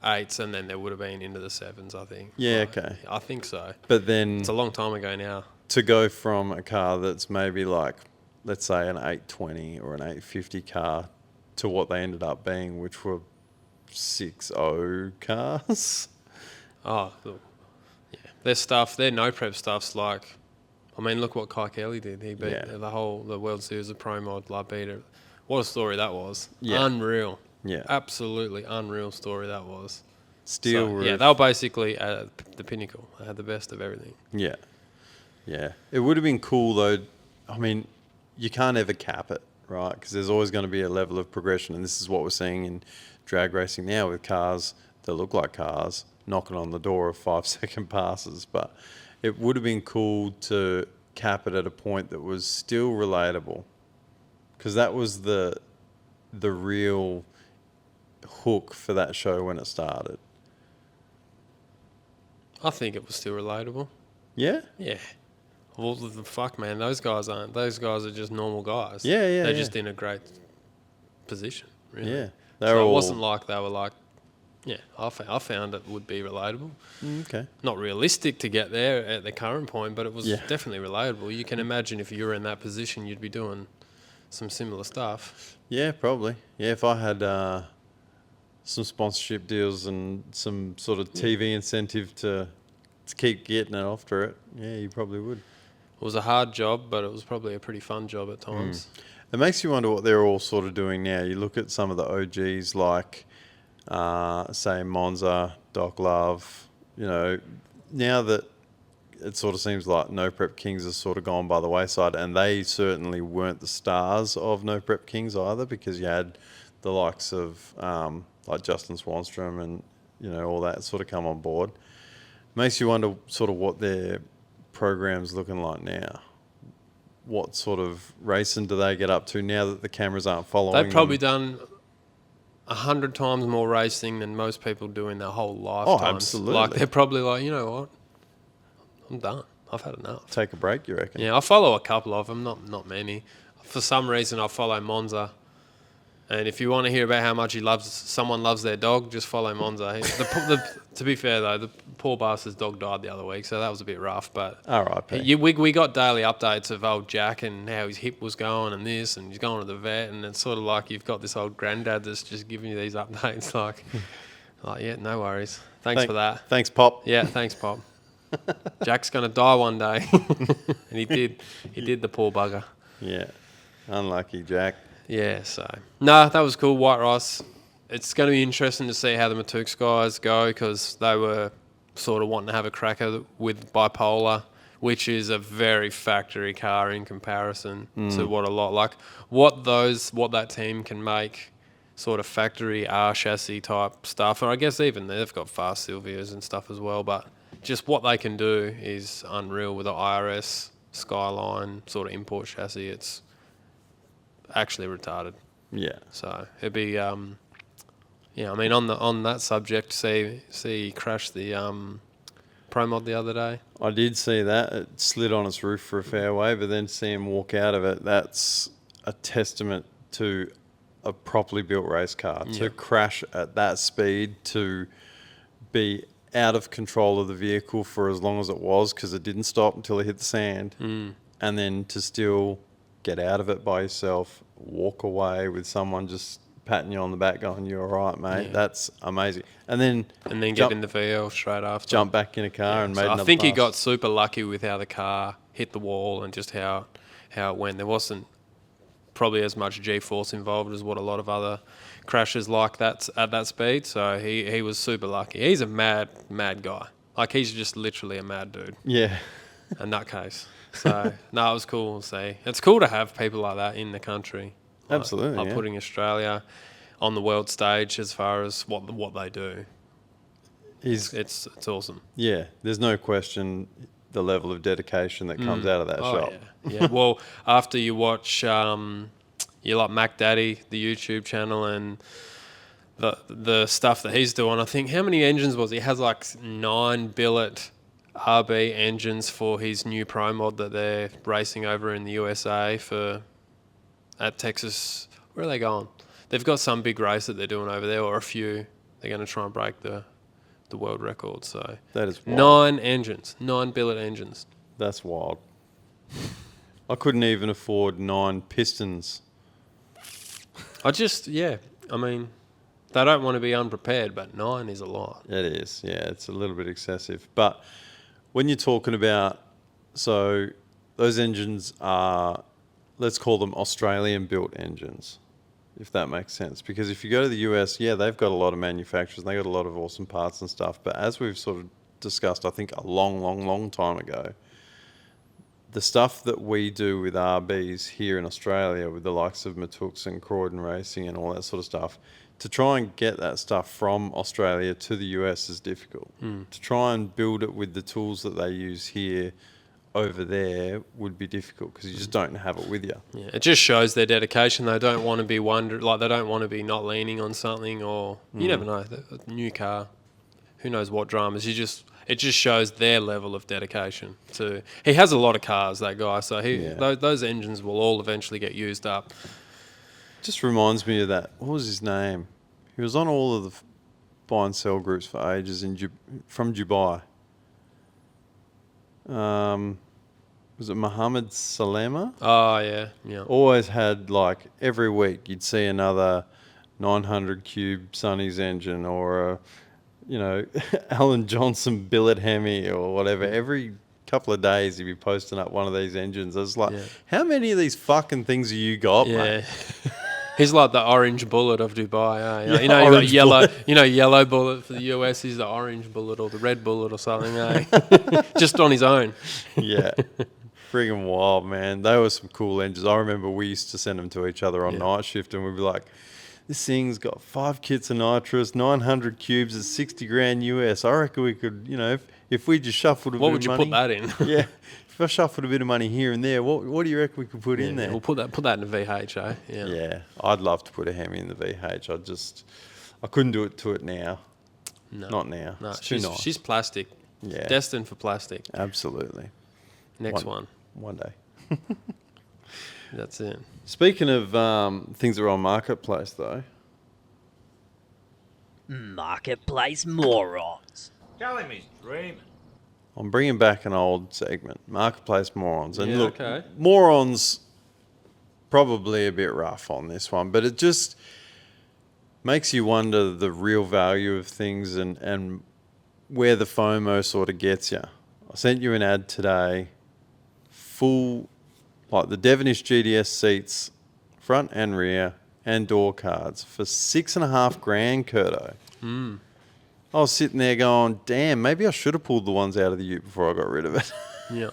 Speaker 1: 8s, and then there would have been into the 7s. I think.
Speaker 2: Yeah,
Speaker 1: Like,
Speaker 2: okay.
Speaker 1: I think so.
Speaker 2: But then
Speaker 1: It's a long time ago now.
Speaker 2: to go from a car that's maybe like, let's say an 820 or an 850 car to what they ended up being, which were 6.0 cars.
Speaker 1: Oh, look. Yeah. Their no prep stuff's like, I mean, look what Kai Kelly did. He beat the World Series of Pro Mod, like beat it. What a story that was.
Speaker 2: Yeah.
Speaker 1: Unreal.
Speaker 2: Yeah.
Speaker 1: Absolutely unreal story that was.
Speaker 2: Steel
Speaker 1: So,
Speaker 2: roof.
Speaker 1: yeah, they were basically at the pinnacle. They had the best of everything.
Speaker 2: Yeah. Yeah. It would have been cool, though. I mean, you can't ever cap it, right? Because there's always going to be a level of progression. And this is what we're seeing in drag racing now with cars that look like cars knocking on the door of 5-second passes. But it would have been cool to cap it at a point that was still relatable. Because that was the real hook for that show when it started.
Speaker 1: I think it was still relatable.
Speaker 2: Yeah?
Speaker 1: Yeah. Well, the fuck, man, those guys aren't. Those guys are just normal guys.
Speaker 2: Yeah, yeah,
Speaker 1: They're
Speaker 2: yeah.
Speaker 1: just in a great position, really.
Speaker 2: Yeah.
Speaker 1: So it wasn't like they were like, yeah, I found it would be relatable.
Speaker 2: Okay.
Speaker 1: Not realistic to get there at the current point, but it was
Speaker 2: Yeah.
Speaker 1: definitely relatable. You can imagine if you were in that position, you'd be doing some similar stuff.
Speaker 2: Yeah, probably. Yeah, if I had some sponsorship deals and some sort of TV incentive to keep getting it after it, yeah, you probably would.
Speaker 1: It was a hard job, but it was probably a pretty fun job at times.
Speaker 2: It makes you wonder what they're all sort of doing now. You look at some of the OGs like, say, Monza, Doc Love, now that it sort of seems like No Prep Kings has sort of gone by the wayside, and they certainly weren't the stars of No Prep Kings either, because you had the likes of like Justin Swanstrom and all that sort of come on board. Makes you wonder sort of what their program's looking like now. what sort of racing do they get up to now that the cameras aren't following
Speaker 1: They've probably
Speaker 2: them?
Speaker 1: done 100 times more racing than most people do in their whole
Speaker 2: Oh,
Speaker 1: lifetimes.
Speaker 2: absolutely.
Speaker 1: Like, they're probably like, you know what? I'm done. I've had enough.
Speaker 2: Take a break, you reckon?
Speaker 1: Yeah, I follow a couple of them, not many. For some reason, I follow Monza. And if you want to hear about how much someone loves their dog, just follow Monza. To be fair though, the poor bastard's dog died the other week, so that was a bit rough. But
Speaker 2: R.I.P.
Speaker 1: we got daily updates of old Jack and how his hip was going and this, and he's going to the vet, and it's sort of like you've got this old granddad that's just giving you these updates. Like yeah, no worries. Thanks for that.
Speaker 2: Thanks, Pop.
Speaker 1: Yeah, thanks, Pop. Jack's gonna die one day, and he did. He did, the poor bugger.
Speaker 2: Yeah. Unlucky, Jack.
Speaker 1: Yeah, so that was cool. White Rice. It's going to be interesting to see how the Matooks guys go, because they were sort of wanting to have a cracker with Bipolar, which is a very factory car in comparison to what that team can make, sort of factory R chassis type stuff. And I guess even they've got fast Silvias and stuff as well, but just what they can do is unreal with the IRS Skyline sort of import chassis. It's actually retarded.
Speaker 2: Yeah.
Speaker 1: So it'd be I mean, on that subject, see he crashed the Pro Mod the other day.
Speaker 2: I did see that. It slid on its roof for a fair way, but then see him walk out of it, that's a testament to a properly built race car. To crash at that speed, to be out of control of the vehicle for as long as it was, because it didn't stop until it hit the sand, and then to still get out of it by yourself, walk away with someone just patting you on the back going, "You're all right, mate." Yeah. That's amazing. And then
Speaker 1: get in the VL straight after.
Speaker 2: Jump back in a car and made another
Speaker 1: I think
Speaker 2: pass.
Speaker 1: he got super lucky with how the car hit the wall and just how it went. There wasn't probably as much G-force involved as what a lot of other crashes like that at that speed. So he was super lucky. He's a mad guy. Like, he's just literally a mad dude.
Speaker 2: Yeah.
Speaker 1: A nutcase. So, no, it was cool to see. It's cool to have people like that in the country.
Speaker 2: Absolutely,
Speaker 1: like putting Australia on the world stage as far as what they do. It's awesome.
Speaker 2: Yeah, there's no question the level of dedication that comes out of that shop.
Speaker 1: Yeah. Well, after you watch, you like Mac Daddy, the YouTube channel, and the stuff that he's doing. I think, how many engines was he? He has like 9 billet RB engines for his new Pro Mod that they're racing over in the USA at Texas. Where are they going? They've got some big race that they're doing over there, or a few. They're going to try and break the world record. So
Speaker 2: that is wild.
Speaker 1: 9 engines, 9 billet engines.
Speaker 2: That's wild. I couldn't even afford 9 pistons.
Speaker 1: I mean, they don't want to be unprepared, but 9 is a lot.
Speaker 2: It is, yeah. It's a little bit excessive. But when you're talking about, so those engines are, let's call them Australian-built engines, if that makes sense. Because if you go to the US, yeah, they've got a lot of manufacturers and they've got a lot of awesome parts and stuff. But as we've sort of discussed, I think a long time ago, the stuff that we do with RBs here in Australia, with the likes of Matooks and Croydon Racing and all that sort of stuff, to try and get that stuff from Australia to the US is difficult. To try and build it with the tools that they use here over there would be difficult, because you just don't have it with you.
Speaker 1: Yeah, it just shows their dedication. They don't want to be they don't want to be not leaning on something, or you never know. A new car, who knows what dramas. It just shows their level of dedication. He has a lot of cars, that guy, so those engines will all eventually get used up.
Speaker 2: Just reminds me of that. What was his name? He was on all of the buy and sell groups for ages from Dubai. Was it Mohammed Salema?
Speaker 1: Oh, yeah.
Speaker 2: Always had, like, every week you'd see another 900 cube Sonny's engine, or a, Alan Johnson billet Hemi or whatever. Every couple of days he'd be posting up one of these engines. I was like, how many of these fucking things have you got, mate?
Speaker 1: He's like the orange bullet of Dubai, eh? You got yellow bullet for the US. He's the orange bullet or the red bullet or something, eh? Just on his own.
Speaker 2: Yeah. Friggin' wild, man. They were some cool engines. I remember we used to send them to each other on night shift, and we'd be like, this thing's got 5 kits of nitrous, 900 cubes, it's 60 grand US. I reckon we could, if we just shuffled a bit of money.
Speaker 1: What would you put that in?
Speaker 2: Yeah. If if I shuffled a bit of money here and there, what do you reckon we could put in there?
Speaker 1: We'll put that in the VH, eh? Yeah.
Speaker 2: Yeah, I'd love to put a Hemi in the VH. I couldn't do it to it now.
Speaker 1: No.
Speaker 2: Not now.
Speaker 1: No,
Speaker 2: It's too nice.
Speaker 1: she's plastic.
Speaker 2: Yeah.
Speaker 1: Destined for plastic.
Speaker 2: Absolutely.
Speaker 1: Next one.
Speaker 2: One day.
Speaker 1: That's it.
Speaker 2: Speaking of things that are on Marketplace, though,
Speaker 4: Marketplace morons.
Speaker 5: Tell him he's dreaming.
Speaker 2: I'm bringing back an old segment, Marketplace Morons. And
Speaker 1: Yeah,
Speaker 2: look,
Speaker 1: okay.
Speaker 2: morons probably a bit rough on this one, but it just makes you wonder the real value of things and where the FOMO sort of gets you. I sent you an ad today, full, like the Devonish GDS seats, front and rear, and door cards for $6,500, Curto. I was sitting there going, damn, maybe I should have pulled the ones out of the ute before I got rid of it.
Speaker 1: Yeah.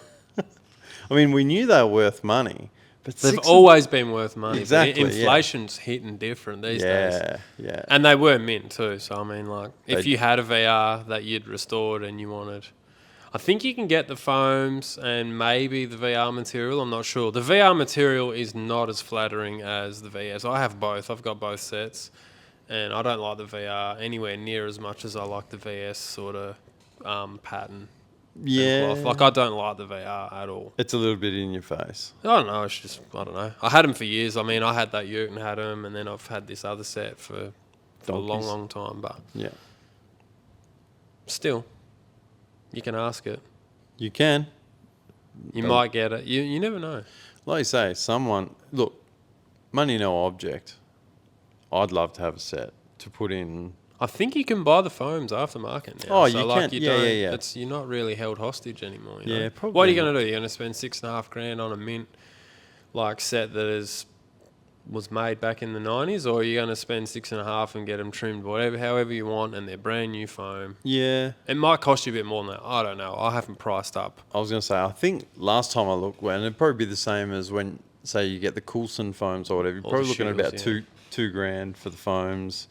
Speaker 2: I mean, we knew they were worth money, but
Speaker 1: They've always been worth money.
Speaker 2: Exactly,
Speaker 1: But
Speaker 2: yeah.
Speaker 1: inflation's hitting different these days.
Speaker 2: Yeah.
Speaker 1: And they were mint too. So, I mean, like, if
Speaker 2: They-
Speaker 1: you had a VR that you'd restored and you wanted... I think you can get the foams and maybe the VR material. I'm not sure. The VR material is not as flattering as the VS. I have both. I've got both sets. And I don't like the VR anywhere near as much as I like the VS sort of pattern. and
Speaker 2: Yeah.
Speaker 1: cloth. Like, I don't like the VR at all.
Speaker 2: It's a little bit in your face.
Speaker 1: I don't know. It's just, I don't know. I had them for years. I mean, I had that ute and had them, and then I've had this other set for a long,
Speaker 2: Donkeys.
Speaker 1: long time. But
Speaker 2: Yeah.
Speaker 1: still, you can ask it.
Speaker 2: You can.
Speaker 1: You might get it. You never know.
Speaker 2: Like you say, look, money no object. I'd love to have a set to put in.
Speaker 1: I think you can buy the foams aftermarket now.
Speaker 2: Oh,
Speaker 1: so
Speaker 2: you
Speaker 1: like
Speaker 2: can.
Speaker 1: You
Speaker 2: Yeah,
Speaker 1: don't,
Speaker 2: yeah, yeah.
Speaker 1: You're not really held hostage anymore. You know?
Speaker 2: Yeah, probably
Speaker 1: What are you
Speaker 2: not.
Speaker 1: going to do? You're going to spend $6,500 on a mint like set that was made back in the 90s, or are you going to spend $6,500 and get them trimmed however you want, and they're brand new foam?
Speaker 2: Yeah.
Speaker 1: It might cost you a bit more than that. I don't know. I haven't priced up.
Speaker 2: I was going to say, I think last time I looked, and it'd probably be the same as when, say, you get the Coulson foams or whatever. You're
Speaker 1: Or
Speaker 2: probably
Speaker 1: the
Speaker 2: looking at about
Speaker 1: Shields,
Speaker 2: $2,000 for the foams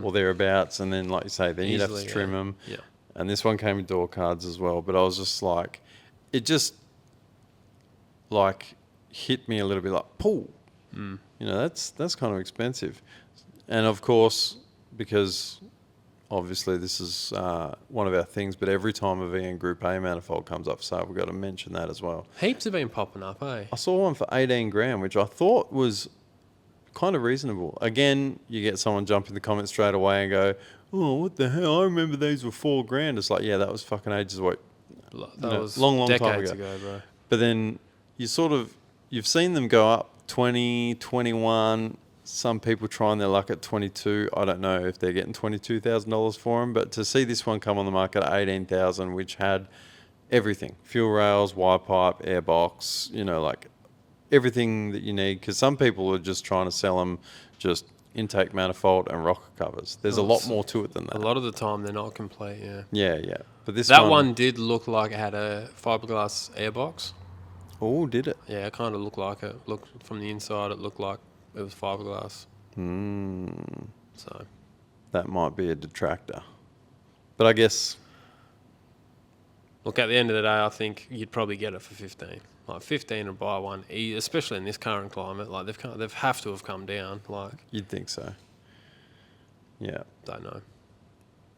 Speaker 2: or thereabouts. And then, like you say, then you'd have to
Speaker 1: Easily,
Speaker 2: trim
Speaker 1: yeah.
Speaker 2: them.
Speaker 1: Yeah.
Speaker 2: And this one came with door cards as well. But I was just like, it just like hit me a little bit like, pull. You know, that's kind of expensive. And of course, because obviously this is one of our things, but every time a VN Group A manifold comes up for sale, we've got to mention that as well.
Speaker 1: Heaps have been popping up, eh?
Speaker 2: I saw one for $18,000, which I thought was kind of reasonable. Again, you get someone jump in the comments straight away and go, "Oh, what the hell? I remember these were $4,000." It's like, yeah, that was fucking ages away.
Speaker 1: That was
Speaker 2: long time
Speaker 1: decades
Speaker 2: ago.
Speaker 1: bro.
Speaker 2: But then you've seen them go up 20, 21. Some people trying their luck at 22. I don't know if they're getting $22,000 for them, but to see this one come on the market at 18,000, which had everything: fuel rails, wire pipe, airbox, you know, like everything that you need. Because some people are just trying to sell them just intake manifold and rocker covers. There's a lot more to it than that.
Speaker 1: A lot of the time they're not complete, yeah.
Speaker 2: Yeah. But this
Speaker 1: That one did look like it had a fiberglass airbox.
Speaker 2: Oh, did it?
Speaker 1: Yeah, it kind of looked like it. Looked from the inside, it looked like it was fiberglass. So,
Speaker 2: That might be a detractor. But I guess
Speaker 1: look, at the end of the day, I think you'd probably get it for 15. Like 15 to buy one, especially in this current climate. Like they've have to have come down. Like,
Speaker 2: you'd think so. Yeah.
Speaker 1: don't know.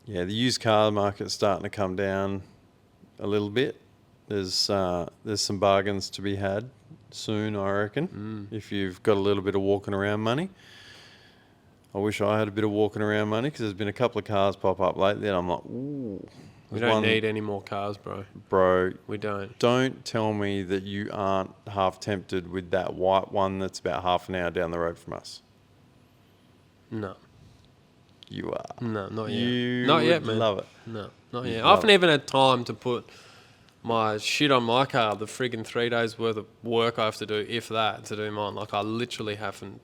Speaker 2: Yeah, the used car market's starting to come down a little bit. There's some bargains to be had soon, I reckon, if you've got a little bit of walking around money. I wish I had a bit of walking around money because there's been a couple of cars pop up lately and I'm like, ooh.
Speaker 1: We
Speaker 2: there's
Speaker 1: don't
Speaker 2: one-
Speaker 1: need any more cars, bro.
Speaker 2: Bro,
Speaker 1: We don't.
Speaker 2: don't tell me that you aren't half tempted with that white one that's about half an hour down the road from us.
Speaker 1: No.
Speaker 2: You are.
Speaker 1: No, not yet.
Speaker 2: You
Speaker 1: Not yet,
Speaker 2: would
Speaker 1: man.
Speaker 2: love it.
Speaker 1: No, not
Speaker 2: You'd
Speaker 1: yet.
Speaker 2: love
Speaker 1: I haven't
Speaker 2: it.
Speaker 1: even had time to put my shit on my car, the friggin' 3 days worth of work I have to do, if that, to do mine. Like, I literally haven't...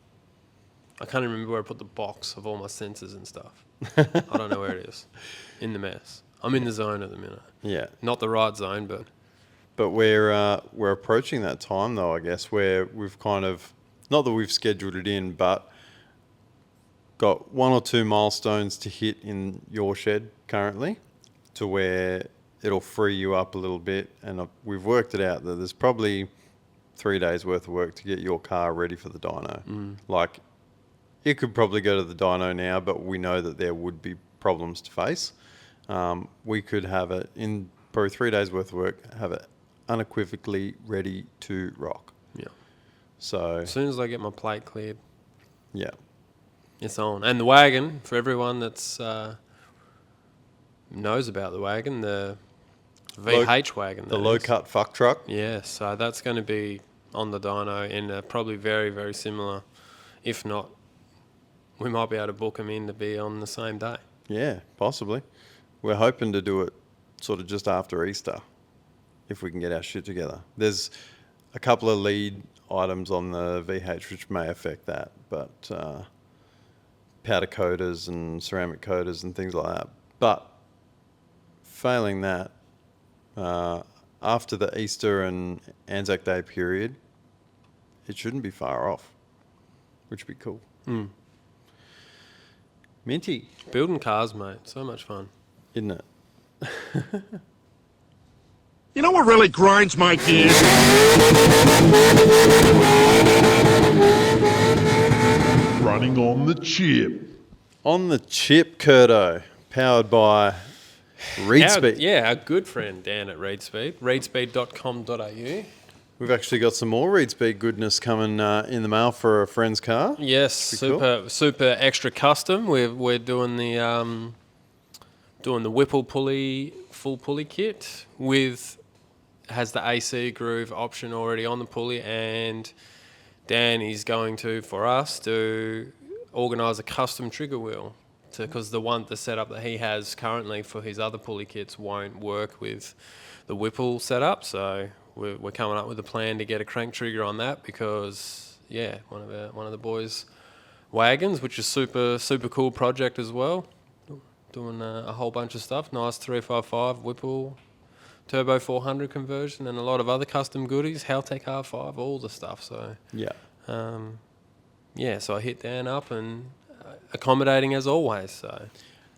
Speaker 1: I can't even remember where I put the box of all my sensors and stuff. I don't know where it is. In the mess. I'm in the zone at the minute.
Speaker 2: Yeah.
Speaker 1: Not the right zone, but...
Speaker 2: But we're approaching that time though, I guess, where we've kind of, not that we've scheduled it in, but got 1 or 2 milestones to hit in your shed currently, to where it'll free you up a little bit. And we've worked it out that there's probably 3 days worth of work to get your car ready for the dyno. Like, it could probably go to the dyno now, but we know that there would be problems to face. We could have it in probably 3 days worth of work, have it unequivocally ready to rock.
Speaker 1: Yeah.
Speaker 2: So,
Speaker 1: As soon as I get my plate cleared,
Speaker 2: yeah.
Speaker 1: it's on. And the wagon, for everyone that's knows about the wagon, the VH wagon.
Speaker 2: The
Speaker 1: that
Speaker 2: low
Speaker 1: is.
Speaker 2: cut fuck truck.
Speaker 1: Yeah, so that's going to be on the dyno in a probably very, very similar. If not, we might be able to book them in to be on the same day.
Speaker 2: Yeah, possibly. We're hoping to do it sort of just after Easter, if we can get our shit together. There's a couple of lead items on the VH which may affect that, but powder coaters and ceramic coaters and things like that. But failing that, after the Easter and Anzac Day period, it shouldn't be far off, which would be cool. Minty,
Speaker 1: Building cars, mate, so much fun.
Speaker 2: isn't it?
Speaker 3: You know what really grinds my gears? Running on the chip.
Speaker 2: On the chip, Curto, powered by ReadSpeed.
Speaker 1: Yeah, our good friend Dan at ReadSpeed, readspeed.com.au.
Speaker 2: We've actually got some more ReadSpeed goodness coming in the mail for a friend's car.
Speaker 1: Yes,
Speaker 2: Pretty cool.
Speaker 1: super extra custom. We're doing the Whipple pulley, full pulley kit has the AC groove option already on the pulley, and Dan is going to, for us, to organise a custom trigger wheel because the setup that he has currently for his other pulley kits won't work with the Whipple setup. So we're coming up with a plan to get a crank trigger on that because one of the boys' wagons, which is super cool project as well. Doing a whole bunch of stuff. Nice 355 Whipple Turbo 400 conversion and a lot of other custom goodies. Haltech R5, all the stuff. So
Speaker 2: Yeah.
Speaker 1: so I hit Dan up and accommodating as always. So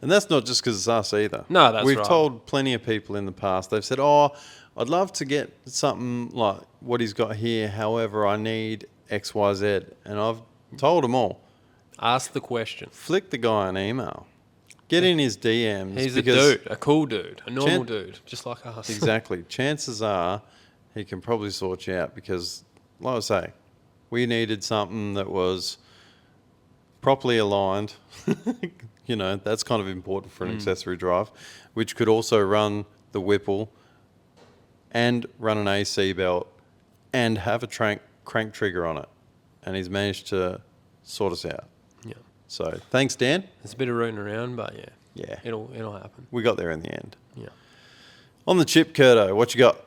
Speaker 2: And that's not just because it's us either.
Speaker 1: No, that's
Speaker 2: We've
Speaker 1: right.
Speaker 2: told plenty of people in the past. They've said, "Oh, I'd love to get something like what he's got here. However, I need X, Y, Z." And I've told them all,
Speaker 1: ask the question.
Speaker 2: flick the guy an email, get in his DMs.
Speaker 1: He's a
Speaker 2: because
Speaker 1: dude, a cool dude, a normal dude, just like us.
Speaker 2: Exactly. Chances are he can probably sort you out because, like I say, we needed something that was properly aligned. You know, that's kind of important for an accessory drive, which could also run the Whipple and run an AC belt and have a crank trigger on it. And he's managed to sort us out.
Speaker 1: Yeah,
Speaker 2: So thanks, Dan.
Speaker 1: there's a bit of rooting around, but
Speaker 2: Yeah.
Speaker 1: it'll happen.
Speaker 2: We got there in the end.
Speaker 1: Yeah.
Speaker 2: On the chip, Curto, what you got?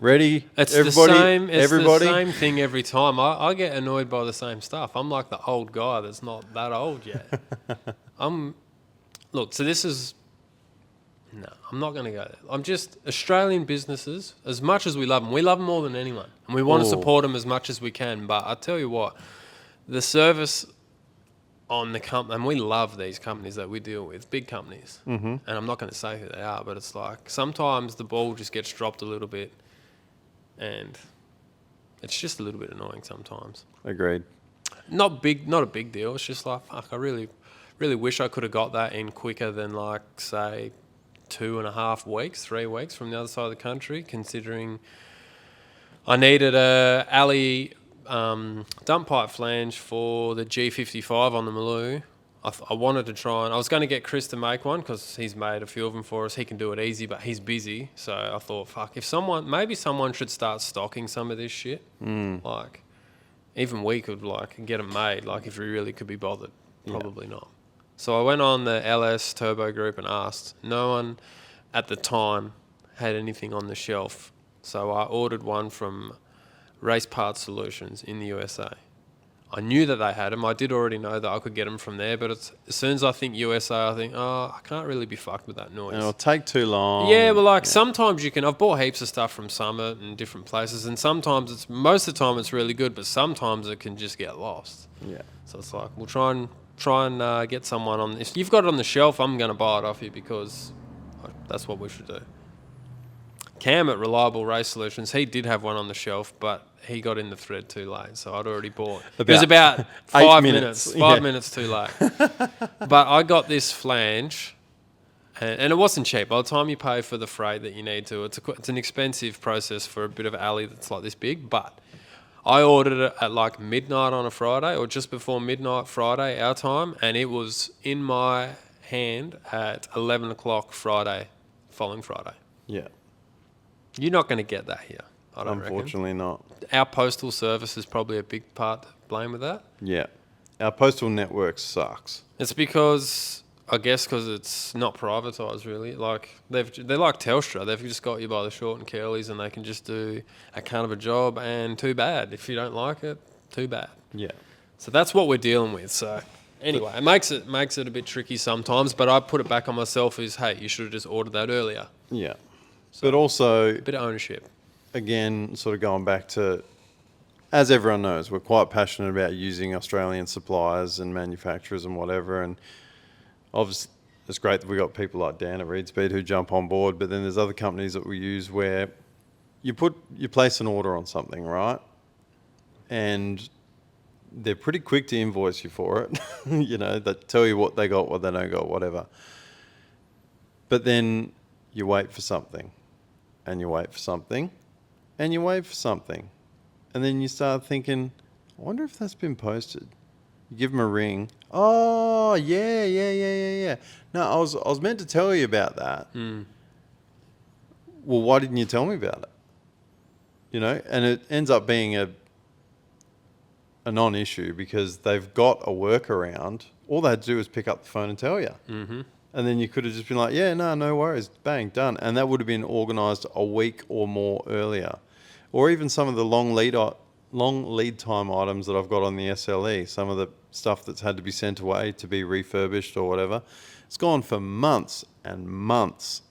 Speaker 2: Ready?
Speaker 1: It's
Speaker 2: everybody?
Speaker 1: the same. It's
Speaker 2: everybody?
Speaker 1: the same thing every time. I get annoyed by the same stuff. I'm like the old guy that's not that old yet. Look. So this is. No, I'm not going to go there. I'm just Australian businesses. As much as we love them more than anyone, and we want to
Speaker 2: Ooh.
Speaker 1: support them as much as we can. But I tell you what, the service on the company, and we love these companies that we deal with, big companies. Mm-hmm. And I'm not going to say who they are, but it's like sometimes the ball just gets dropped a little bit. And it's just a little bit annoying sometimes.
Speaker 2: Agreed.
Speaker 1: Not a big deal. It's just like, fuck, I really, really wish I could have got that in quicker than like, say, 2.5 weeks, 3 weeks from the other side of the country, considering I needed a alley dump pipe flange for the G55 on the Maloo. I wanted to try, and I was going to get Chris to make one because he's made a few of them for us. He can do it easy, but he's busy. So I thought, fuck, maybe someone should start stocking some of this shit. Like, even we could like get them made. Like, if we really could be bothered, probably not. So I went on the LS Turbo group and asked. No one at the time had anything on the shelf. So I ordered one from Race Parts Solutions in the USA. I knew that they had them. I did already know that I could get them from there, but as soon as I think USA, I think, I can't really be fucked with that noise.
Speaker 2: And it'll take too long.
Speaker 1: Yeah, but sometimes you can. I've bought heaps of stuff from Summit and different places, and sometimes most of the time it's really good, but sometimes it can just get lost.
Speaker 2: Yeah.
Speaker 1: So it's like we'll try and get someone on. If you've got it on the shelf, I'm going to buy it off you because That's what we should do. Cam at Reliable Race Solutions, he did have one on the shelf, but he got in the thread too late, so I'd already bought. It was about 5 minutes. 5 minutes too late. But I got this flange, and it wasn't cheap. By the time you pay for the freight that you need to, it's an expensive process for a bit of alley that's like this big, but I ordered it at like midnight on a Friday, or just before midnight Friday, our time, and it was in my hand at 11 o'clock following Friday.
Speaker 2: Yeah.
Speaker 1: You're not going to get that here, I don't
Speaker 2: Unfortunately not.
Speaker 1: reckon. Our postal service is probably a big part to blame with that.
Speaker 2: Yeah. Our postal network sucks.
Speaker 1: It's because it's not privatised really. Like they're like Telstra. They've just got you by the short and curlies, and they can just do a kind of a job. And too bad if you don't like it. Too bad.
Speaker 2: Yeah.
Speaker 1: So that's what we're dealing with. So anyway, it makes it a bit tricky sometimes. But I put it back on myself. Is hey, you should have just ordered that earlier.
Speaker 2: Yeah. But also,
Speaker 1: A bit of ownership.
Speaker 2: again, sort of going back to, as everyone knows, we're quite passionate about using Australian suppliers and manufacturers and whatever. And obviously, it's great that we got people like Dan at Reedspeed who jump on board. But then there's other companies that we use where you place an order on something, right? And they're pretty quick to invoice you for it. They tell you what they got, what they don't got, whatever. But then you wait for something, and you wait for something, and you wait for something. And then you start thinking, I wonder if that's been posted. You give them a ring. Oh, yeah. No, I was meant to tell you about that.
Speaker 1: Mm.
Speaker 2: Well, why didn't you tell me about it? And it ends up being a non-issue because they've got a workaround. All they had to do was pick up the phone and tell you.
Speaker 1: Mm-hmm.
Speaker 2: And then you could have just been like, yeah, no worries, bang, done. And that would have been organised a week or more earlier. Or even some of the long lead time items that I've got on the SLE, some of the stuff that's had to be sent away to be refurbished or whatever. It's gone for months and months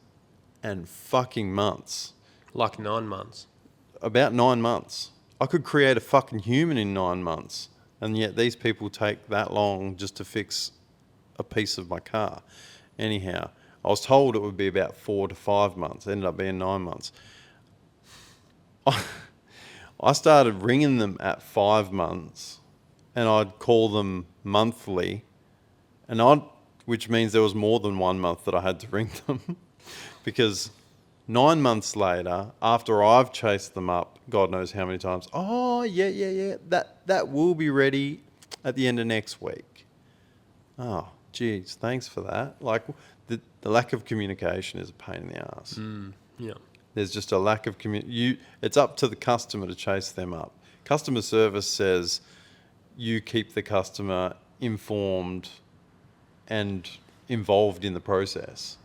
Speaker 2: and fucking months.
Speaker 1: Like 9 months.
Speaker 2: About 9 months. I could create a fucking human in 9 months. And yet these people take that long just to fix a piece of my car. Anyhow, I was told it would be about 4 to 5 months. It ended up being 9 months. I started ringing them at 5 months, and I'd call them monthly, which means there was more than 1 month that I had to ring them, because 9 months later, after I've chased them up, God knows how many times. Oh yeah, that will be ready at the end of next week. Oh, geez, thanks for that. Like the lack of communication is a pain in the ass.
Speaker 1: Yeah.
Speaker 2: There's just a lack of it's up to the customer to chase them up. Customer service says you keep the customer informed and involved in the process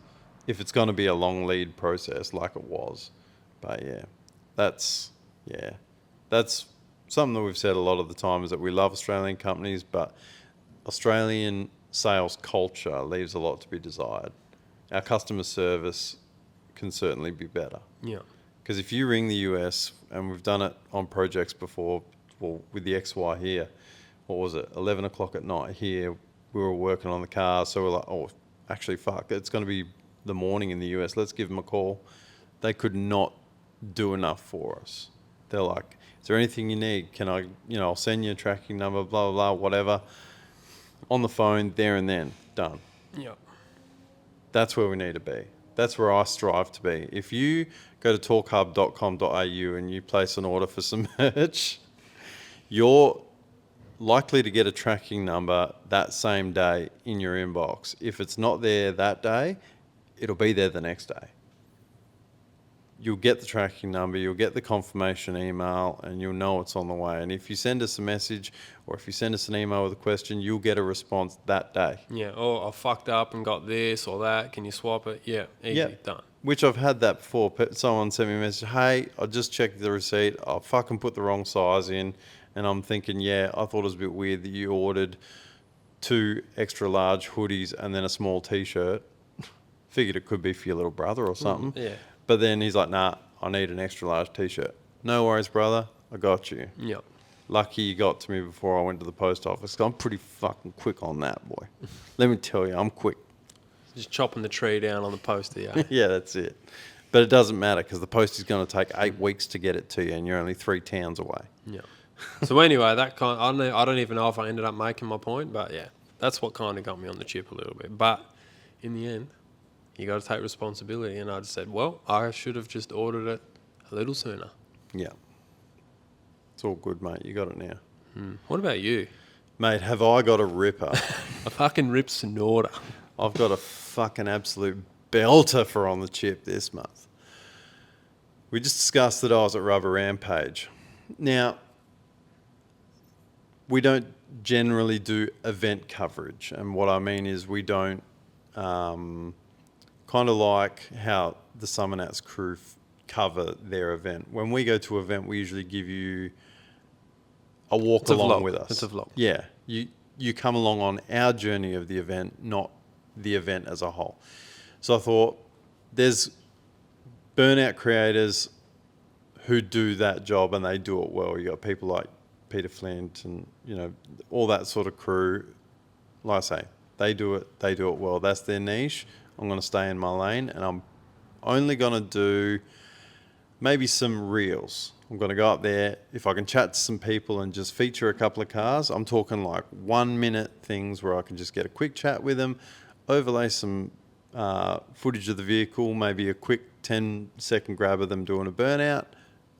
Speaker 2: if it's going to be a long lead process like it was. But that's something that we've said a lot of the time, is that we love Australian companies, but Australian sales culture leaves a lot to be desired. Our customer service can certainly be better.
Speaker 1: Yeah.
Speaker 2: Because if you ring the US, and we've done it on projects before, well, with the XY here, what was it, 11 o'clock at night here, we were working on the car, so we're like, oh, actually, fuck, it's going to be the morning in the US, let's give them a call. They could not do enough for us. They're like, is there anything you need? Can I, I'll send you a tracking number, blah, blah, blah, whatever. On the phone, there and then, done.
Speaker 1: Yeah.
Speaker 2: That's where we need to be. That's where I strive to be. If you go to torqhub.com.au and you place an order for some merch, you're likely to get a tracking number that same day in your inbox. If it's not there that day, it'll be there the next day. You'll get the tracking number, you'll get the confirmation email, and you'll know it's on the way. And if you send us a message, or if you send us an email with a question, you'll get a response that day.
Speaker 1: Yeah. Oh, I fucked up and got this or that. Can you swap it? Yeah. Easy. Done.
Speaker 2: Which I've had that before. Someone sent me a message, hey, I just checked the receipt. I fucking put the wrong size in. And I'm thinking, I thought it was a bit weird that you ordered 2 extra large hoodies and then a small t-shirt. Figured it could be for your little brother or something.
Speaker 1: Yeah.
Speaker 2: But then he's like, nah, I need an extra large t-shirt. No worries, brother. I got you.
Speaker 1: Yeah.
Speaker 2: Lucky you got to me before I went to the post office. I'm pretty fucking quick on that, boy. Let me tell you, I'm quick.
Speaker 1: Just chopping the tree down on the poster, yeah.
Speaker 2: Yeah, that's it. But it doesn't matter because the post is going to take 8 weeks to get it to you, and you're only 3 towns away.
Speaker 1: Yeah. So anyway, I don't even know if I ended up making my point, but yeah, that's what kind of got me on the chip a little bit. But in the end, you got to take responsibility, and I just said, well, I should have just ordered it a little sooner.
Speaker 2: Yeah. It's all good, mate. You got it now.
Speaker 1: What about you?
Speaker 2: Mate, have I got a ripper?
Speaker 1: A fucking rip snorter.
Speaker 2: I've got a fucking absolute belter for on the chip this month. We just discussed that I was at Rubber Rampage. Now, we don't generally do event coverage. And what I mean is we don't, kind of like how the Summer Nats crew cover their event. When we go to an event, we usually give you a walk along with us.
Speaker 1: It's a vlog.
Speaker 2: Yeah. You come along on our journey of the event, not the event as a whole. So I thought there's burnout creators who do that job and they do it well. You got people like Peter Flint and, you know, all that sort of crew. Like I say, they do it well. That's their niche. I'm going to stay in my lane and I'm only going to do maybe some reels. I'm going to go up there. If I can chat to some people and just feature a couple of cars, I'm talking like 1 minute things where I can just get a quick chat with them, overlay some footage of the vehicle, maybe a quick 10-second grab of them doing a burnout,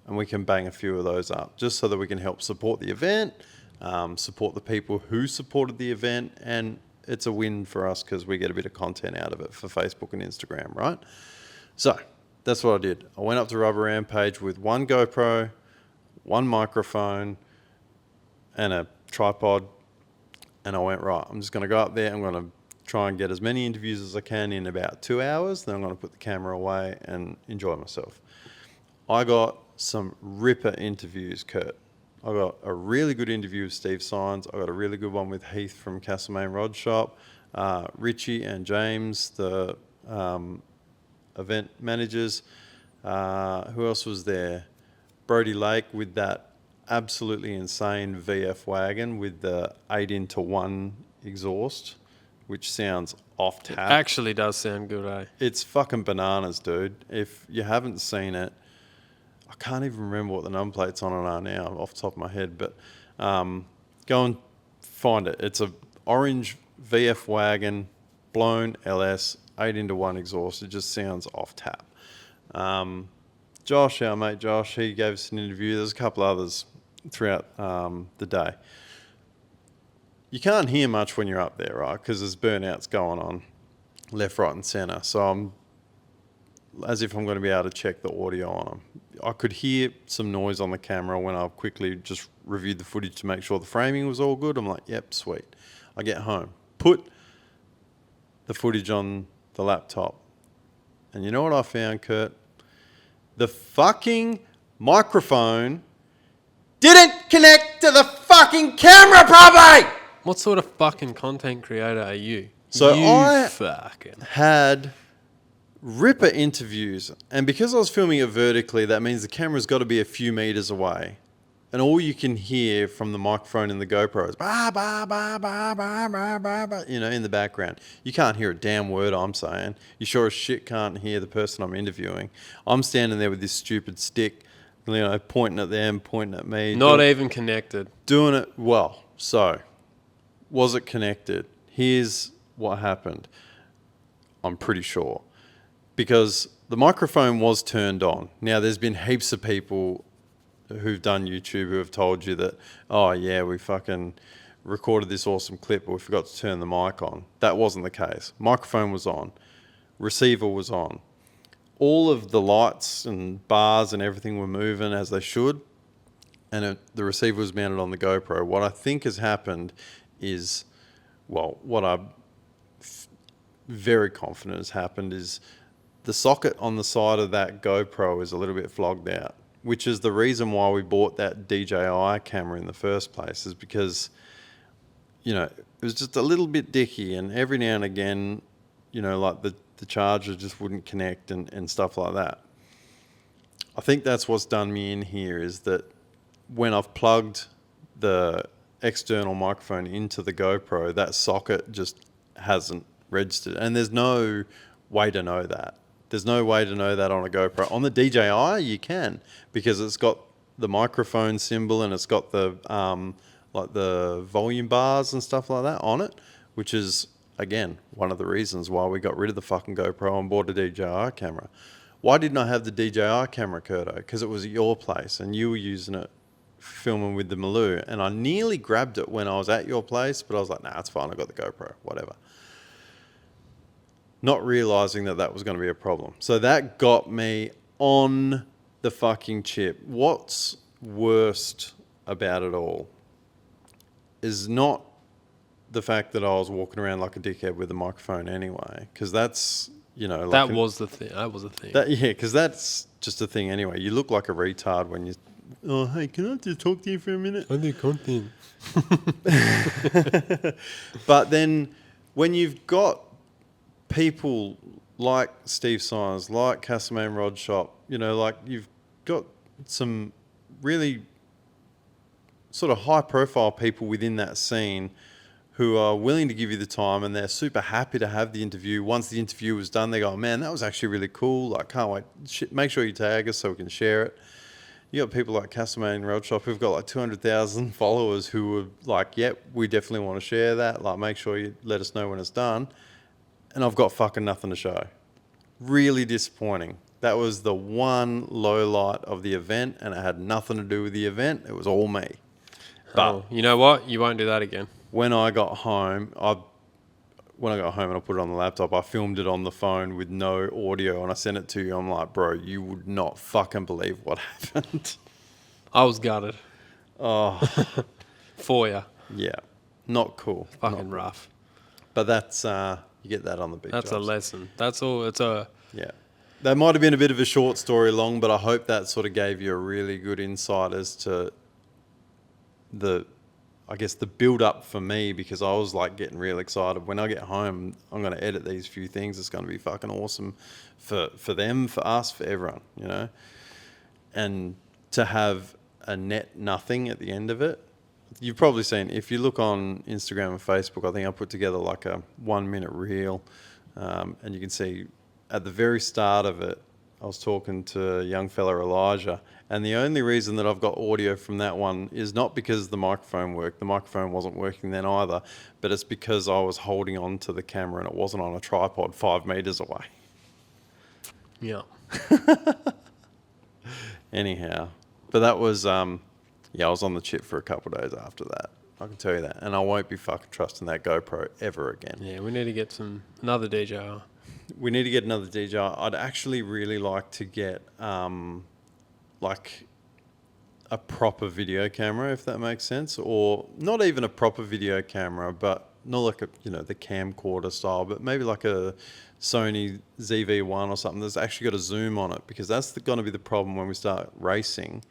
Speaker 2: and we can bang a few of those up just so that we can help support the event, support the people who supported the event, and it's a win for us because we get a bit of content out of it for Facebook and Instagram, right? So that's what I did. I went up to Rubber Rampage with 1 GoPro, 1 microphone, and a tripod, and I went, right, I'm just going to go up there, I'm going to try and get as many interviews as I can in about 2 hours, then I'm going to put the camera away and enjoy myself. I got some ripper interviews, Kurt. I got a really good interview with Steve Sines. I got a really good one with Heath from Castlemaine Rod Shop, Richie and James, the event managers. Who else was there? Brody Lake with that absolutely insane VF wagon with the 8-into-1 exhaust, which sounds off tap.
Speaker 1: It actually does sound good, eh?
Speaker 2: It's fucking bananas, dude. If you haven't seen it, I can't even remember what the number plates on it are now off the top of my head, but go and find it. It's a orange VF wagon, blown LS, 8-into-1 exhaust. It just sounds off tap. Josh, our mate Josh, he gave us an interview. There's a couple others throughout the day. You can't hear much when you're up there, right? Because there's burnouts going on left, right, and centre. So I'm as if I'm going to be able to check the audio on them. I could hear some noise on the camera when I quickly just reviewed the footage to make sure the framing was all good. I'm like, yep, sweet. I get home, put the footage on the laptop. And you know what I found, Kurt? The fucking microphone didn't connect to the fucking camera properly!
Speaker 1: What sort of fucking content creator are you?
Speaker 2: So
Speaker 1: you
Speaker 2: I
Speaker 1: fucking
Speaker 2: had ripper interviews, and because I was filming it vertically, that means the camera's got to be a few meters away, and all you can hear from the microphone in the GoPro is bah, bah, bah, bah, bah, bah, bah, bah, you know, in the background. You can't hear a damn word I'm saying. You sure as shit can't hear the person I'm interviewing. I'm standing there with this stupid stick, you know, pointing at them, pointing at me.
Speaker 1: not even connected.
Speaker 2: Doing it well. So, was it connected? Here's what happened. I'm pretty sure. Because the microphone was turned on. Now, there's been heaps of people who've done YouTube who have told you that, oh yeah, we fucking recorded this awesome clip, but we forgot to turn the mic on. That wasn't the case. Microphone was on. Receiver was on. All of the lights and bars and everything were moving as they should. And the receiver was mounted on the GoPro. What I think has happened is, well, what I'm very confident has happened is the socket on the side of that GoPro is a little bit flogged out, which is the reason why we bought that DJI camera in the first place, is because, you know, it was just a little bit dicky, and every now and again, you know, like the charger just wouldn't connect and stuff like that. I think that's what's done me in here, is that when I've plugged the external microphone into the GoPro, that socket just hasn't registered. And there's no way to know that. There's no way to know that on a GoPro. On the DJI, you can, because it's got the microphone symbol and it's got the like the volume bars and stuff like that on it, which is, again, one of the reasons why we got rid of the fucking GoPro and bought a DJI camera. Why didn't I have the DJI camera, Kurto? Because it was at your place and you were using it filming with the Maloo, and I nearly grabbed it when I was at your place, but I was like, nah, it's fine, I got the GoPro, whatever. Not realizing that that was going to be a problem. So that got me on the fucking chip. What's worst about it all is not the fact that I was walking around like a dickhead with a microphone anyway, because that's, you know...
Speaker 1: That was the thing. That was the thing.
Speaker 2: Yeah, because that's just a thing anyway. You look like a retard when you... Oh, hey, can I just talk to you for a minute?
Speaker 1: I do content.
Speaker 2: But then when you've got people like Steve Simons, like Castlemaine Rod Shop, you know, like you've got some really sort of high profile people within that scene who are willing to give you the time, and they're super happy to have the interview. Once the interview was done, they go, man, that was actually really cool. Like, can't wait. Make sure you tag us so we can share it. You got people like Castlemaine Road Shop who've got like 200,000 followers who are like, yep, we definitely want to share that. Like, make sure you let us know when it's done. And I've got fucking nothing to show. Really disappointing. That was the one low light of the event, and it had nothing to do with the event. It was all me. But
Speaker 1: you know what? You won't do that again.
Speaker 2: when I got home, and I put it on the laptop, I filmed it on the phone with no audio, and I sent it to you. I'm like, bro, you would not fucking believe what happened.
Speaker 1: I was gutted.
Speaker 2: Oh,
Speaker 1: For you.
Speaker 2: yeah, not cool.
Speaker 1: Fucking rough.
Speaker 2: But that's you get that on the big
Speaker 1: That's a
Speaker 2: jobs.
Speaker 1: lesson. That's all. It's a...
Speaker 2: Yeah. That might have been a bit of a short story long, but I hope that sort of gave you a really good insight as to the build up for me, because I was like getting real excited. When I get home, I'm going to edit these few things. It's going to be fucking awesome for them, for us, for everyone, you know? And to have a net nothing at the end of it. You've probably seen, if you look on Instagram and Facebook, I think I put together like a 1 minute reel, and you can see at the very start of it, I was talking to a young fella, Elijah, and the only reason that I've got audio from that one is not because the microphone worked. The microphone wasn't working then either, but it's because I was holding on to the camera and it wasn't on a tripod 5 meters away.
Speaker 1: Yeah.
Speaker 2: Anyhow, but that was, I was on the chip for a couple of days after that. I can tell you that. And I won't be fucking trusting that GoPro ever again.
Speaker 1: Yeah, we need to get another DJI.
Speaker 2: We need to get another DJI. I'd actually really like to get like a proper video camera, if that makes sense, or not even a proper video camera, but not like the camcorder style, but maybe like a Sony ZV-1 or something that's actually got a zoom on it, because that's going to be the problem when we start racing,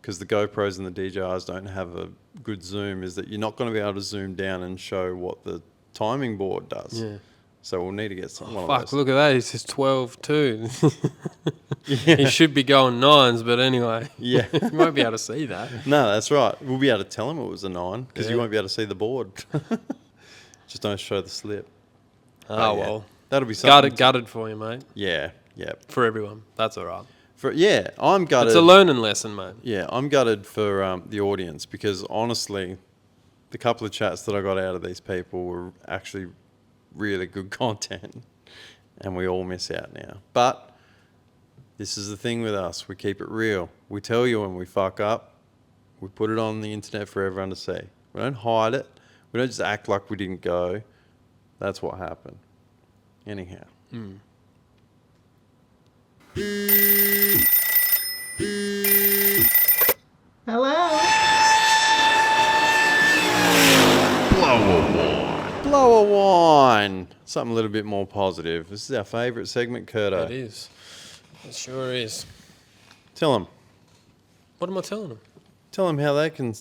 Speaker 2: because the GoPros and the DJIs don't have a good zoom, is that you're not going to be able to zoom down and show what the timing board does.
Speaker 1: Yeah.
Speaker 2: So we'll need to get one of
Speaker 1: Fuck,
Speaker 2: those.
Speaker 1: look at that. He's just 12 too. He should be going 9s, but anyway.
Speaker 2: Yeah.
Speaker 1: You won't be able to see that.
Speaker 2: No, that's right. We'll be able to tell him it was a 9, because you
Speaker 1: Yeah.
Speaker 2: won't be able to see the board. Just don't show the slip.
Speaker 1: Oh,
Speaker 2: yeah.
Speaker 1: well.
Speaker 2: That'll be something.
Speaker 1: Gutted for you, mate.
Speaker 2: Yeah.
Speaker 1: For everyone. That's all right.
Speaker 2: I'm gutted.
Speaker 1: It's a learning lesson, mate.
Speaker 2: Yeah, I'm gutted for the audience, because honestly, the couple of chats that I got out of these people were actually really good content, and we all miss out now. But this is the thing with us. We keep it real. We tell you when we fuck up. We put it on the internet for everyone to see. We don't hide it. We don't just act like we didn't go. That's what happened. Anyhow.
Speaker 5: Hello?
Speaker 2: Blow a wine. Something a little bit more positive. This is our favourite segment, Kurto.
Speaker 1: It is. It sure is.
Speaker 2: Tell them.
Speaker 1: What am I telling them?
Speaker 2: Tell them how they can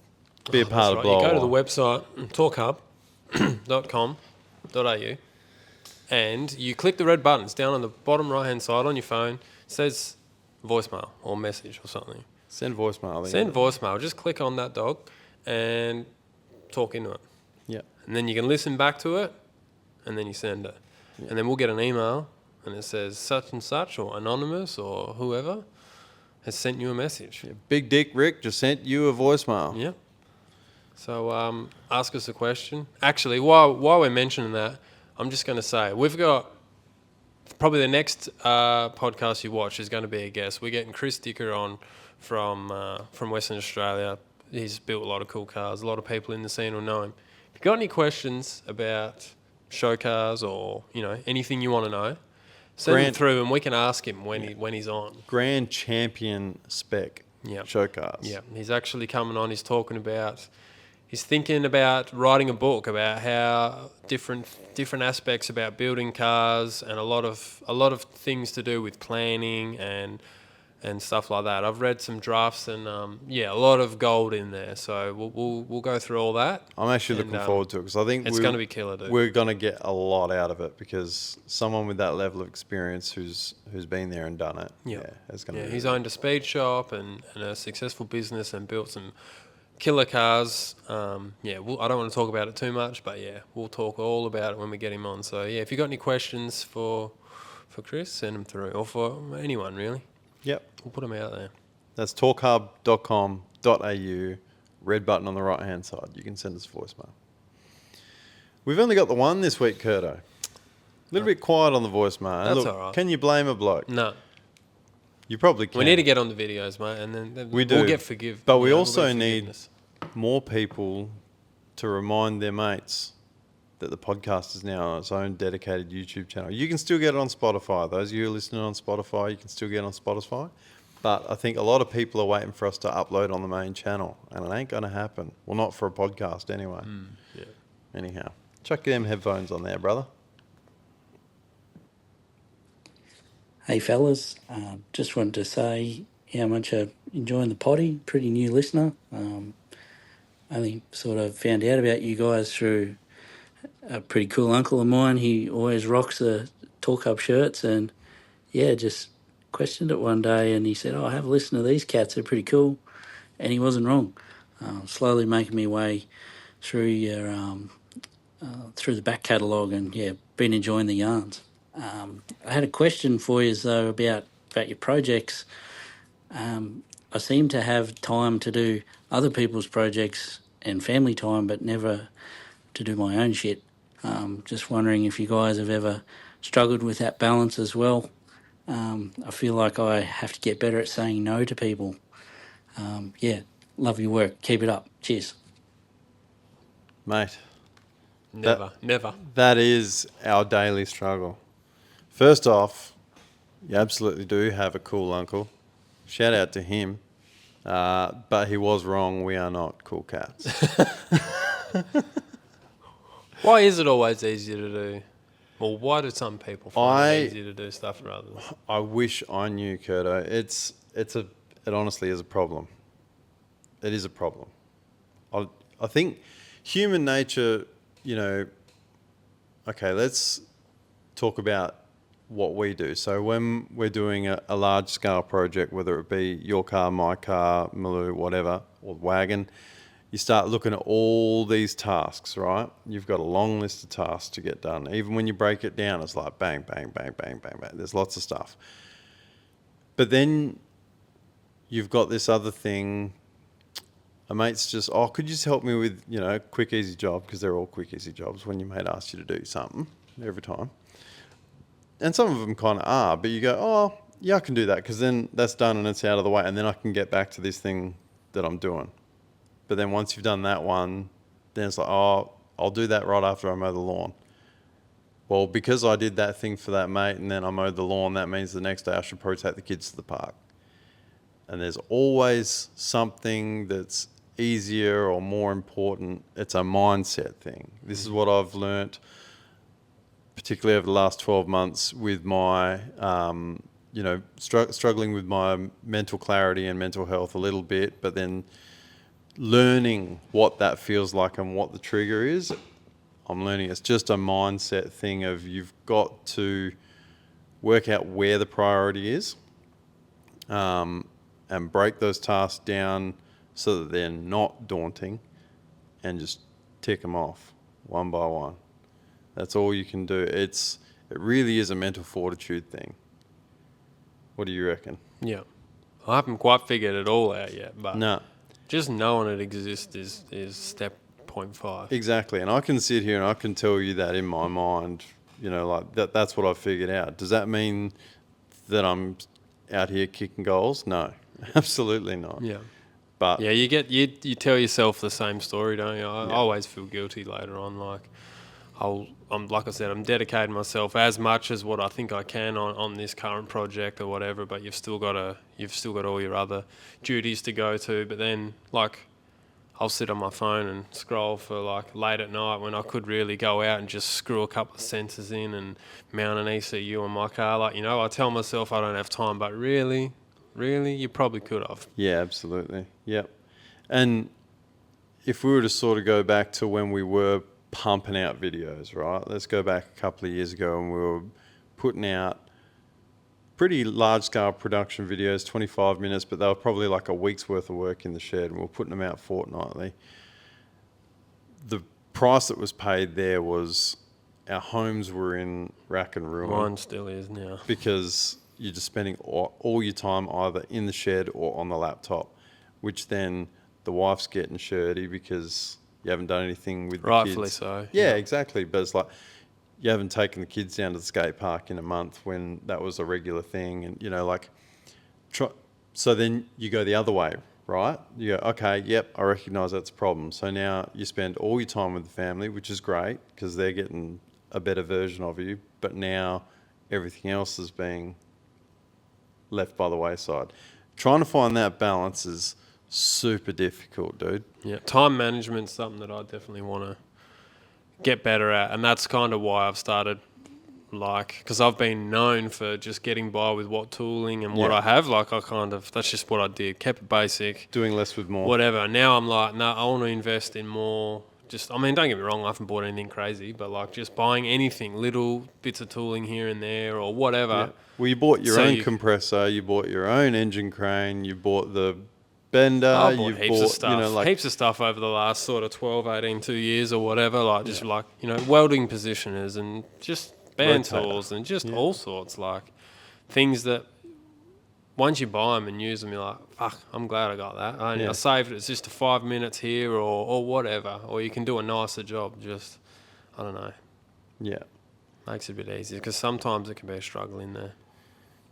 Speaker 2: be a
Speaker 1: That's
Speaker 2: part of
Speaker 1: right.
Speaker 2: Blow
Speaker 1: You
Speaker 2: a
Speaker 1: go to the
Speaker 2: Wine.
Speaker 1: website, talkhub.com.au, and you click the red buttons down on the bottom right-hand side on your phone. It says voicemail or message or something.
Speaker 2: Send voicemail. I think.
Speaker 1: Send voicemail. Just click on that dog and talk into it.
Speaker 2: Yeah.
Speaker 1: And then you can listen back to it, and then you send it. and then we'll get an email, and it says such and such or anonymous or whoever has sent you a message.
Speaker 2: Big Dick Rick just sent you a voicemail.
Speaker 1: Yeah. So ask us a question. Actually, while we're mentioning that, I'm just going to say we've got probably the next podcast you watch is going to be a guest. We're getting Chris Dicker on from Western Australia. He's built a lot of cool cars. A lot of people in the scene will know him. If you've got any questions about show cars or anything you want to know, send them through and we can ask him when he's on.
Speaker 2: Grand Champion spec show cars.
Speaker 1: Yeah, he's actually coming on. He's thinking about writing a book about how different aspects about building cars and a lot of things to do with planning and stuff like that. I've read some drafts and a lot of gold in there. So we'll go through all that.
Speaker 2: I'm actually looking forward to it because I think
Speaker 1: it's going to be killer, dude.
Speaker 2: We're going to get a lot out of it because someone with that level of experience who's been there and done it. It's going to be.
Speaker 1: He's owned a speed shop and a successful business and built some killer cars. I don't want to talk about it too much, but we'll talk all about it when we get him on. So if you got any questions for Chris, send them through, or for anyone really.
Speaker 2: Yep.
Speaker 1: We'll put them out there.
Speaker 2: That's talkhub.com.au, red button on the right hand side. You can send us a voicemail. We've only got the one this week, Curto. A little bit quiet on the voicemail.
Speaker 1: That's
Speaker 2: Look,
Speaker 1: all right.
Speaker 2: Can you blame a bloke?
Speaker 1: No.
Speaker 2: You probably can.
Speaker 1: We need to get on the videos, mate, and then we'll get forgive.
Speaker 2: But we also need more people to remind their mates that the podcast is now on its own dedicated YouTube channel. You can still get it on Spotify. Those of you who are listening on Spotify, you can still get it on Spotify. But I think a lot of people are waiting for us to upload on the main channel, and it ain't going to happen. Well, not for a podcast anyway. Anyhow, chuck them headphones on there, brother.
Speaker 5: Hey fellas, just wanted to say how much I'm enjoying the potty. Pretty new listener. Only sort of found out about you guys through a pretty cool uncle of mine. He always rocks the Torq Up shirts, and just questioned it one day, and he said, "Oh, have a listen to these cats. They're pretty cool," and he wasn't wrong. Slowly making my way through your through the back catalogue, and been enjoying the yarns. I had a question for you though about your projects. I seem to have time to do other people's projects and family time, but never to do my own shit. Just wondering if you guys have ever struggled with that balance as well. I feel like I have to get better at saying no to people. Love your work. Keep it up. Cheers.
Speaker 2: Mate.
Speaker 1: Never.
Speaker 2: That is our daily struggle. First off, you absolutely do have a cool uncle. Shout out to him. But he was wrong. We are not cool cats.
Speaker 1: Why is it always easier to do? Well, why do some people find it easier to do stuff for others?
Speaker 2: I wish I knew, Curto. It honestly is a problem. It is a problem. I think human nature, okay, let's talk about what we do. So when we're doing a large scale project, whether it be your car, my car, Maloo, whatever, or wagon, you start looking at all these tasks, right? You've got a long list of tasks to get done. Even when you break it down, it's like bang, bang, bang, bang, bang, bang. There's lots of stuff. But then you've got this other thing. A mate's just, could you just help me with, a quick, easy job? Because they're all quick, easy jobs when your mate asks you to do something every time. And some of them kind of are, but you go, I can do that because then that's done and it's out of the way, and then I can get back to this thing that I'm doing. But then once you've done that one, then it's like, I'll do that right after I mow the lawn. Well, because I did that thing for that mate and then I mowed the lawn, that means the next day I should probably take the kids to the park. And there's always something that's easier or more important. It's a mindset thing. This is what I've learnt, particularly over the last 12 months with my, struggling with my mental clarity and mental health a little bit, but then learning what that feels like and what the trigger is. I'm learning it's just a mindset thing of you've got to work out where the priority is, and break those tasks down so that they're not daunting, and just tick them off one by one. That's all you can do. It's It really is a mental fortitude thing. What do you reckon?
Speaker 1: Yeah. I haven't quite figured it all out yet, but
Speaker 2: No,
Speaker 1: just knowing it exists is step 0.5.
Speaker 2: exactly. And I can sit here and I can tell you that in my mind, like that's what I've figured out. Does that mean that I'm out here kicking goals? No, absolutely not.
Speaker 1: Yeah.
Speaker 2: But
Speaker 1: Yeah, you tell yourself the same story, don't you? I
Speaker 2: Yeah.
Speaker 1: always feel guilty later on. Like I'm like I said, I'm dedicating myself as much as what I think I can on this current project or whatever. But you've still got all your other duties to go to. But then I'll sit on my phone and scroll for like late at night when I could really go out and just screw a couple of sensors in and mount an ECU on my car. Like, I tell myself I don't have time, but really, you probably could have.
Speaker 2: yeah, absolutely. Yep. And if we were to sort of go back to when we were pumping out videos, right? Let's go back a couple of years ago and we were putting out pretty large scale production videos, 25 minutes, but they were probably like a week's worth of work in the shed and we were putting them out fortnightly. The price that was paid there was our homes were in rack and ruin.
Speaker 1: Mine still is now.
Speaker 2: Because you're just spending all your time either in the shed or on the laptop, which then the wife's getting shirty because you haven't done anything with the
Speaker 1: Rightfully
Speaker 2: kids.
Speaker 1: so.
Speaker 2: Yeah, exactly. But it's like you haven't taken the kids down to the skate park in a month when that was a regular thing. And, so then you go the other way, right? You go, okay, yep, I recognise that's a problem. So now you spend all your time with the family, which is great because they're getting a better version of you. But now everything else is being left by the wayside. Trying to find that balance is super difficult, dude.
Speaker 1: Yeah, time management's something that I definitely want to get better at, and that's kind of why I've started, because I've been known for just getting by with what tooling and what
Speaker 2: Yeah.
Speaker 1: I have. That's just what I did, kept it basic,
Speaker 2: Doing less with more.
Speaker 1: whatever. Now I'm like, no, I want to invest in more. Don't get me wrong, I haven't bought anything crazy, but just buying anything, little bits of tooling here and there or whatever.
Speaker 2: Yeah. Well, you bought your
Speaker 1: So
Speaker 2: own
Speaker 1: you-
Speaker 2: compressor, you bought your own engine crane, you bought the bender,
Speaker 1: I bought
Speaker 2: you
Speaker 1: heaps of stuff,
Speaker 2: like
Speaker 1: heaps of stuff over the last sort of 12, 18, 2 years or whatever, welding positioners and just band
Speaker 2: Rotator.
Speaker 1: tools and just all sorts, things that once you buy them and use them, you're like, fuck, I'm glad I got that. I
Speaker 2: Yeah.
Speaker 1: saved it. It's just 5 minutes here or whatever, or you can do a nicer job. I don't know,
Speaker 2: yeah.
Speaker 1: makes it a bit easier because sometimes it can be a struggle in there.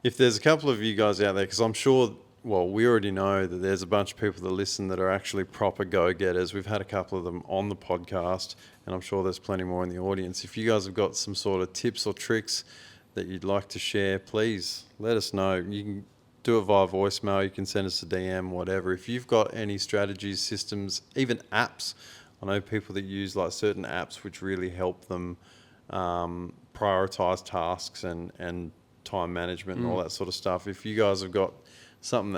Speaker 2: If there's a couple of you guys out there, because I'm sure, we already know that there's a bunch of people that listen that are actually proper go-getters. We've had a couple of them on the podcast, and I'm sure there's plenty more in the audience. If you guys have got some sort of tips or tricks that you'd like to share, please let us know. You can do it via voicemail, you can send us a DM, whatever. If you've got any strategies, systems, even apps, I know people that use certain apps which really help them prioritize tasks and time management and all that sort of stuff. If you guys have got something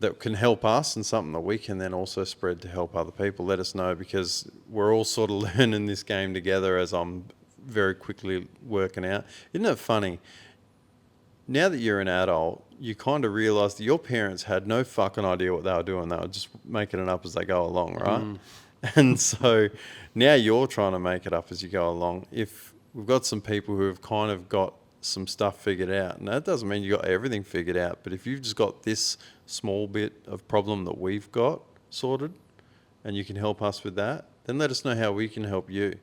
Speaker 2: that can help us and something that we can then also spread to help other people, let us know, because we're all sort of learning this game together as I'm very quickly working out. Isn't it funny? Now that you're an adult, you kind of realise that your parents had no fucking idea what they were doing. They were just making it up as they go along, right? And so now you're trying to make it up as you go along. If we've got some people who have kind of got some stuff figured out, and that doesn't mean you got everything figured out, but if you've just got this small bit of problem that we've got sorted and you can help us with that, then let us know how we can help you.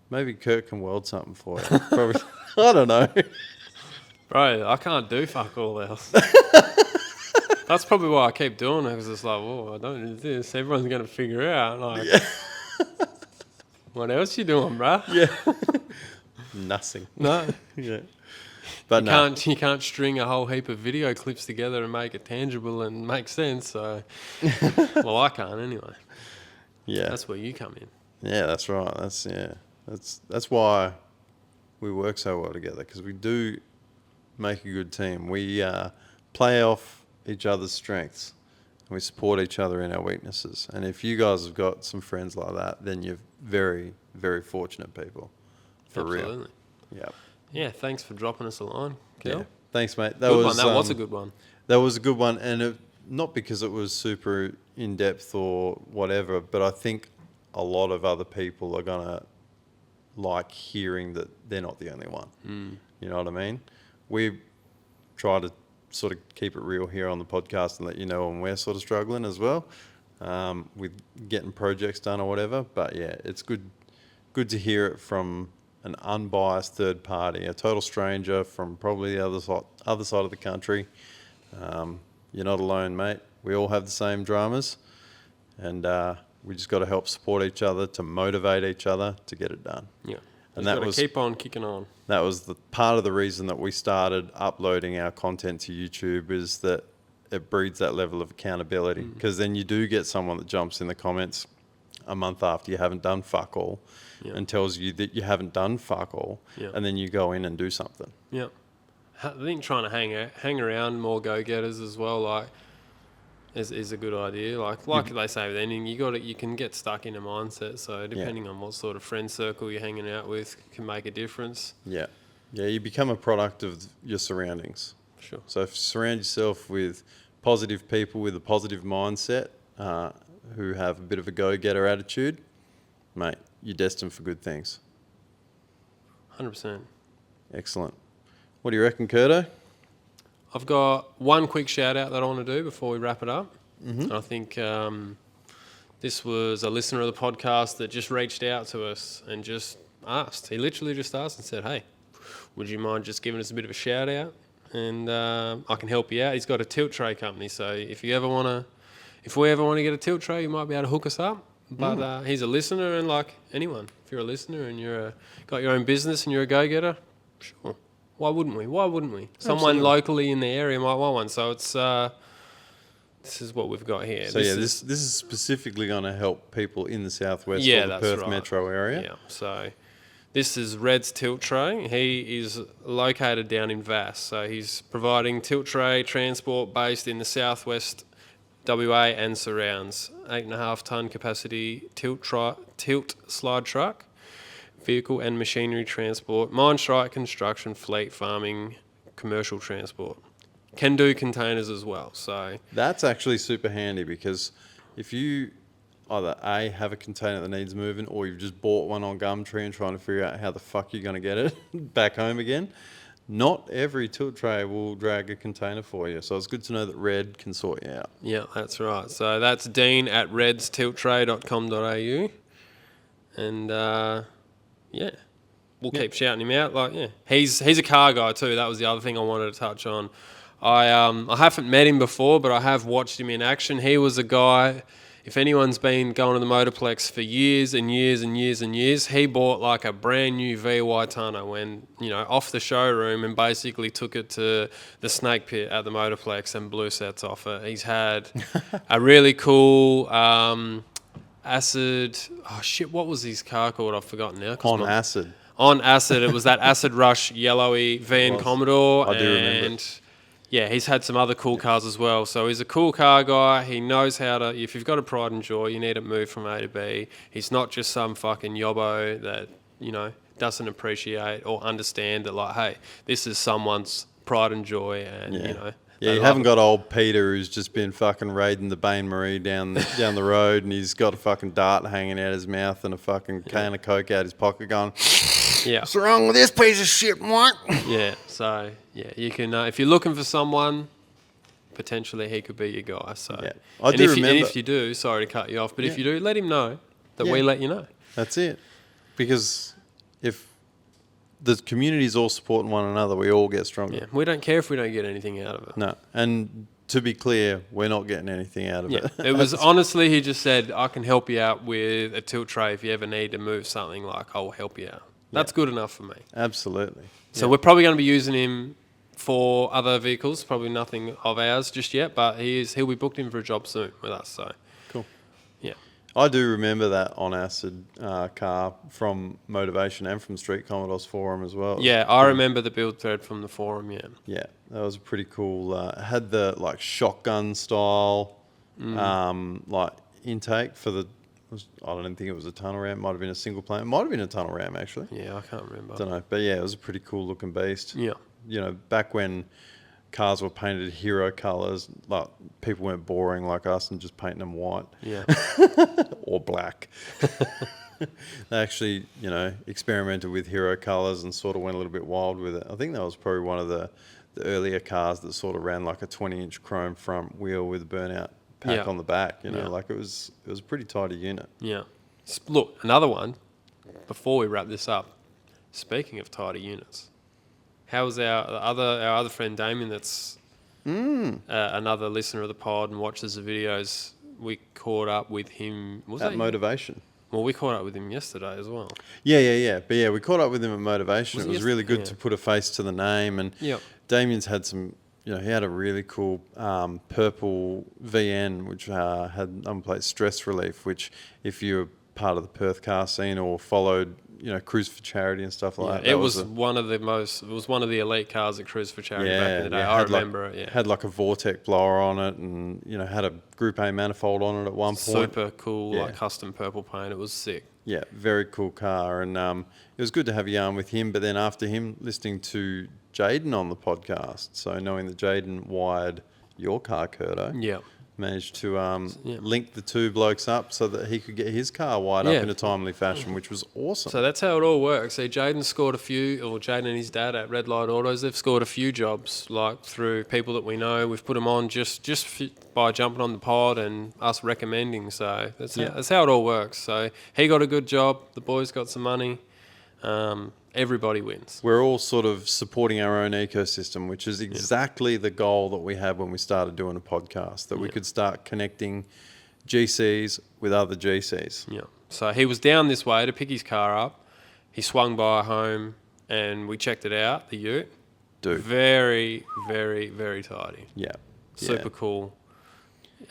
Speaker 2: Maybe Kurt can weld something for you. Probably, I don't know.
Speaker 1: Bro, I can't do fuck all else. That's probably why I keep doing it, because it's like, whoa, I don't do this. Everyone's going to figure it out. What else you doing, bruh?
Speaker 2: Yeah. Nothing.
Speaker 1: No.
Speaker 2: Yeah. But
Speaker 1: You can't string a whole heap of video clips together and make it tangible and make sense. So, well, I can't anyway.
Speaker 2: Yeah.
Speaker 1: That's where you come in.
Speaker 2: Yeah, that's right. That's why we work so well together, because we do make a good team. We play off each other's strengths and we support each other in our weaknesses. And if you guys have got some friends like that, then you're very, very fortunate people. For
Speaker 1: Absolutely.
Speaker 2: real. Yeah.
Speaker 1: Yeah, thanks for dropping us a line, Kel.
Speaker 2: Yeah. Thanks, mate.
Speaker 1: That was a good one.
Speaker 2: That was a good one, and not because it was super in depth or whatever, but I think a lot of other people are gonna like hearing that they're not the only one. You know what I mean? We try to sort of keep it real here on the podcast and let you know when we're sort of struggling as well with getting projects done or whatever. But yeah, it's good to hear it from an unbiased third party, a total stranger from probably the other side of the country. You're not alone, mate. We all have the same dramas, and we just got to help support each other, to motivate each other to get it done.
Speaker 1: Yeah.
Speaker 2: And
Speaker 1: Just
Speaker 2: that
Speaker 1: gotta
Speaker 2: was
Speaker 1: keep on kicking on.
Speaker 2: that was the part of the reason that we started uploading our content to YouTube, is that it breeds that level of accountability, because then you do get someone that jumps in the comments a month after you haven't done fuck all and tells you that you haven't done fuck all, and then you go in and do something.
Speaker 1: Yeah. I think trying to hang around more go-getters as well, like, is a good idea. Like they say with anything, you can get stuck in a mindset. So depending on what sort of friend circle you're hanging out with can make a difference.
Speaker 2: Yeah. Yeah, you become a product of your surroundings.
Speaker 1: Sure.
Speaker 2: So if you surround yourself with positive people with a positive mindset, who have a bit of a go-getter attitude, mate, you're destined for good things.
Speaker 1: 100%.
Speaker 2: Excellent. What do you reckon, Curto?
Speaker 1: I've got one quick shout out that I want to do before we wrap it up. And I think this was a listener of the podcast that just reached out to us and just asked. He literally just asked and said, hey, would you mind just giving us a bit of a shout out? And I can help you out. He's got a tilt tray company. So if we ever want to get a tilt tray, you might be able to hook us up. But he's a listener, and like anyone, if you're a listener and got your own business and you're a go-getter, sure. Why wouldn't we? Someone
Speaker 2: Absolutely.
Speaker 1: locally in the area might want one. So it's this is what we've got here.
Speaker 2: So this is specifically going to help people in the southwest
Speaker 1: Yeah,
Speaker 2: or the
Speaker 1: that's
Speaker 2: Perth
Speaker 1: right.
Speaker 2: metro area.
Speaker 1: Yeah. So this is Red's Tilt Tray. He is located down in Vass. So he's providing tilt tray transport based in the southwest WA and surrounds. 8.5 tonne capacity tilt slide truck, vehicle and machinery transport, mine strike construction, fleet farming, commercial transport. Can do containers as well. So
Speaker 2: That's actually super handy, because if you either A, have a container that needs moving, or you've just bought one on Gumtree and trying to figure out how the fuck you're going to get it back home again, not every tilt tray will drag a container for you. So it's good to know that Red can sort you out.
Speaker 1: yeah, that's right. So that's Dean at redstilttray.com.au. And yeah, we'll keep shouting him out. Like, yeah, he's a car guy too. That was the other thing I wanted to touch on. I haven't met him before, but I have watched him in action. He was a guy. If anyone's been going to the Motorplex for years and years and years and years, he bought like a brand new VY tonner off the showroom, and basically took it to the snake pit at the Motorplex and blew sets off it. He's had a really cool acid. Oh shit! What was his car called? I've forgotten now.
Speaker 2: On acid.
Speaker 1: On acid, it was that Acid Rush yellowy VN Commodore.
Speaker 2: I do remember
Speaker 1: And
Speaker 2: it.
Speaker 1: yeah, he's had some other cool cars as well. So he's a cool car guy. He knows how to. If you've got a pride and joy, you need to move from A to B. He's not just some fucking yobbo that doesn't appreciate or understand that, like, hey, this is someone's pride and joy, and
Speaker 2: Yeah,
Speaker 1: they
Speaker 2: you
Speaker 1: love
Speaker 2: haven't
Speaker 1: it.
Speaker 2: got old Peter who's just been fucking raiding the Bain Marie down the road, and he's got a fucking dart hanging out his mouth and a fucking can of Coke out his pocket going,
Speaker 1: Yeah.
Speaker 3: What's wrong with this piece of shit, Mike?
Speaker 1: Yeah, so yeah, you can if you're looking for someone, potentially he could be your guy. So
Speaker 2: Yeah.
Speaker 1: and if you do, sorry to cut you off, but if you do, let him know that we let you know.
Speaker 2: That's it. Because if the community's all supporting one another, we all get stronger.
Speaker 1: Yeah, we don't care if we don't get anything out of it.
Speaker 2: No, and to be clear, we're not getting anything out of
Speaker 1: Yeah,
Speaker 2: it.
Speaker 1: it was honestly, he just said, I can help you out with a tilt tray if you ever need to move something, like I'll help you out. That's good enough for me.
Speaker 2: Absolutely.
Speaker 1: So we're probably going to be using him for other vehicles, probably nothing of ours just yet, but he'll be booked in for a job soon with us. So
Speaker 2: Cool.
Speaker 1: yeah.
Speaker 2: I do remember that on acid car from Motivation and from Street Commodores Forum as well.
Speaker 1: Yeah, I remember the build thread from the forum, yeah.
Speaker 2: Yeah, that was a pretty cool. It had the like shotgun style like intake for the. I don't even think it was a tunnel ram. Might have been a single plane. It might have been a tunnel ram actually.
Speaker 1: Yeah, I can't remember.
Speaker 2: Don't know, but yeah, it was a pretty cool looking beast.
Speaker 1: Yeah.
Speaker 2: Back when cars were painted hero colours, like people weren't boring like us and just painting them white
Speaker 1: Yeah.
Speaker 2: or black. They actually, experimented with hero colours and sort of went a little bit wild with it. I think that was probably one of the earlier cars that sort of ran like a 20-inch chrome front wheel with a burnout pack
Speaker 1: Yeah.
Speaker 2: on the back.
Speaker 1: Yeah.
Speaker 2: Like it was a pretty tidy unit.
Speaker 1: Yeah. Look, another one, before we wrap this up, speaking of tidy units, how was our other friend Damien that's another listener of the pod and watches the videos? We caught up with him. Was
Speaker 2: At
Speaker 1: that
Speaker 2: Motivation.
Speaker 1: Well, we caught up with him yesterday as well.
Speaker 2: Yeah. But yeah, we caught up with him at Motivation.
Speaker 1: Was
Speaker 2: It
Speaker 1: it
Speaker 2: was really good
Speaker 1: yesterday?
Speaker 2: to put a face to the name. And
Speaker 1: Yep.
Speaker 2: Damien's had some, he had a really cool purple VN, which had number plate stress relief, which if you're part of the Perth car scene or followed, Cruise for Charity and stuff like that.
Speaker 1: It was one of the elite cars at Cruise for Charity back in the day. I
Speaker 2: had
Speaker 1: remember it, yeah.
Speaker 2: Had like a Vortec blower on it and, had a Group A manifold on it at one point.
Speaker 1: Super cool,
Speaker 2: Yeah.
Speaker 1: like custom purple paint. It was sick.
Speaker 2: Yeah, very cool car. And it was good to have a yarn with him. But then after him, listening to Jaden on the podcast, so knowing that Jaden wired your car, Curto,
Speaker 1: Yeah.
Speaker 2: managed to link the two blokes up so that he could get his car wired
Speaker 1: Yeah.
Speaker 2: up in a timely fashion, which was awesome.
Speaker 1: So that's how it all works. See, Jaden scored Jaden and his dad at Red Light Autos, they've scored a few jobs, like through people that we know. We've put them on just by jumping on the pod and us recommending. So that's how it all works. So he got a good job. The boys got some money. Everybody wins.
Speaker 2: We're all sort of supporting our own ecosystem, which is exactly the goal that we had when we started doing a podcast, that we could start connecting GCs with other GCs.
Speaker 1: Yeah. So he was down this way to pick his car up. He swung by home and we checked it out, the ute.
Speaker 2: Dude.
Speaker 1: Very, very, very tidy.
Speaker 2: Yeah.
Speaker 1: Super cool.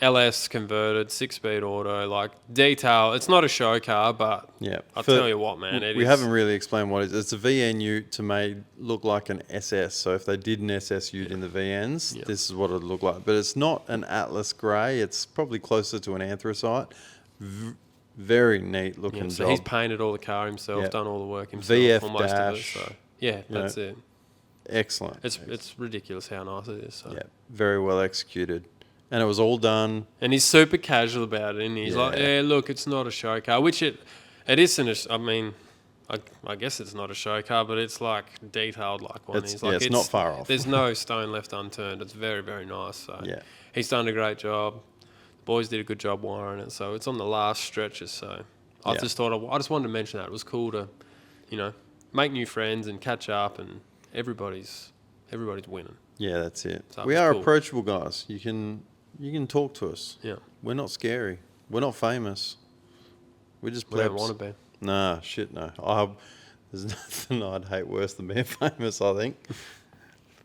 Speaker 1: LS converted, 6-speed auto, like detail. It's not a show car, but
Speaker 2: Yeah.
Speaker 1: I'll tell you what, man.
Speaker 2: We haven't really explained what it is. It's a VN ute to make look like an SS. So if they did an SS ute in the VNs, this is what it would look like. But it's not an Atlas grey. It's probably closer to an anthracite. Very neat looking
Speaker 1: So
Speaker 2: job.
Speaker 1: he's painted all the car himself,
Speaker 2: Yeah.
Speaker 1: done all the work himself,
Speaker 2: VF
Speaker 1: or most of it.
Speaker 2: dash,
Speaker 1: So yeah, that's it.
Speaker 2: Excellent.
Speaker 1: It's ridiculous how nice it is. So.
Speaker 2: Yeah, very well executed. And it was all done.
Speaker 1: And he's super casual about it, and he's like,
Speaker 2: Yeah.
Speaker 1: "Yeah, look, it's not a show car," which it isn't. I mean, I guess it's not a show car, but it's like detailed like one.
Speaker 2: It's-
Speaker 1: He's like,
Speaker 2: it's not far off.
Speaker 1: There's no stone left unturned. It's very, very nice. So
Speaker 2: Yeah.
Speaker 1: he's done a great job. The boys did a good job wiring it, so it's on the last stretches. So I just thought I just wanted to mention that. It was cool to, make new friends and catch up, and everybody's winning.
Speaker 2: Yeah, that's it.
Speaker 1: So that
Speaker 2: We
Speaker 1: was
Speaker 2: are
Speaker 1: cool.
Speaker 2: approachable guys. You can talk to us.
Speaker 1: Yeah,
Speaker 2: We're not scary. We're not famous. We're just
Speaker 1: we don't
Speaker 2: plebs.
Speaker 1: want to be.
Speaker 2: Nah, shit, no. There's nothing I'd hate worse than being famous, I think.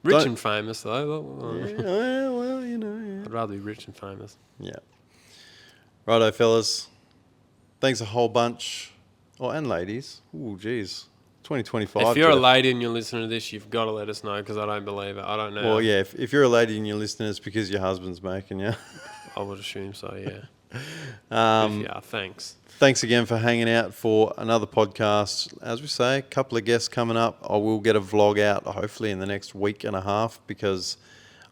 Speaker 1: Rich
Speaker 2: Don't-
Speaker 1: and famous though.
Speaker 2: Yeah, well, yeah.
Speaker 1: I'd rather be rich and famous.
Speaker 2: Yeah. Righto, fellas. Thanks a whole bunch. Oh, and ladies. Ooh, geez. 2025.
Speaker 1: If you're a
Speaker 2: Jeff.
Speaker 1: lady and you're listening to this, you've got to let us know because I don't believe it. I don't know.
Speaker 2: Well, yeah, if you're a lady and you're listening, it's because your husband's making you.
Speaker 1: I would assume so, yeah. Yeah, thanks.
Speaker 2: Thanks again for hanging out for another podcast. As we say, a couple of guests coming up. I will get a vlog out hopefully in the next week and a half because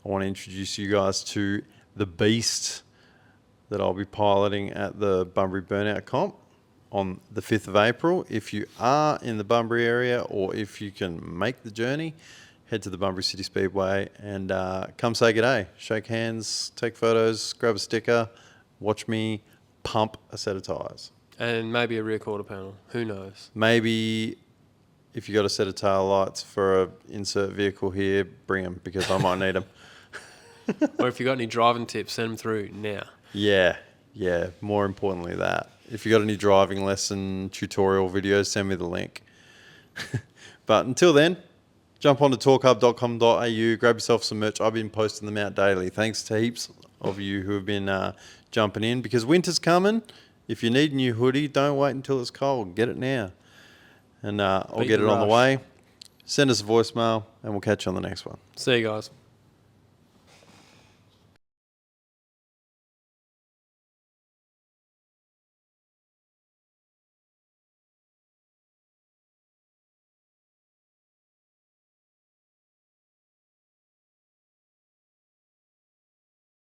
Speaker 2: I want to introduce you guys to the beast that I'll be piloting at the Bunbury Burnout Comp on the 5th of April. If you are in the Bunbury area or if you can make the journey, head to the Bunbury City Speedway and come say good day, shake hands, take photos, grab a sticker, watch me pump a set of tyres.
Speaker 1: And maybe a rear quarter panel. Who knows?
Speaker 2: Maybe if you got a set of tail lights for a insert vehicle here, bring them because I might need them.
Speaker 1: Or if you got any driving tips, send them through now.
Speaker 2: Yeah. More importantly, that. If you got any driving lesson tutorial videos, send me the link. But until then, jump onto torqhub.com.au, grab yourself some merch. I've been posting them out daily. Thanks to heaps of you who have been jumping in because winter's coming. If you need a new hoodie, don't wait until it's cold. Get it now. And I'll
Speaker 1: Beat
Speaker 2: get
Speaker 1: the
Speaker 2: it on the
Speaker 1: rush.
Speaker 2: way. Send us a voicemail and we'll catch you on the next one.
Speaker 1: See you guys.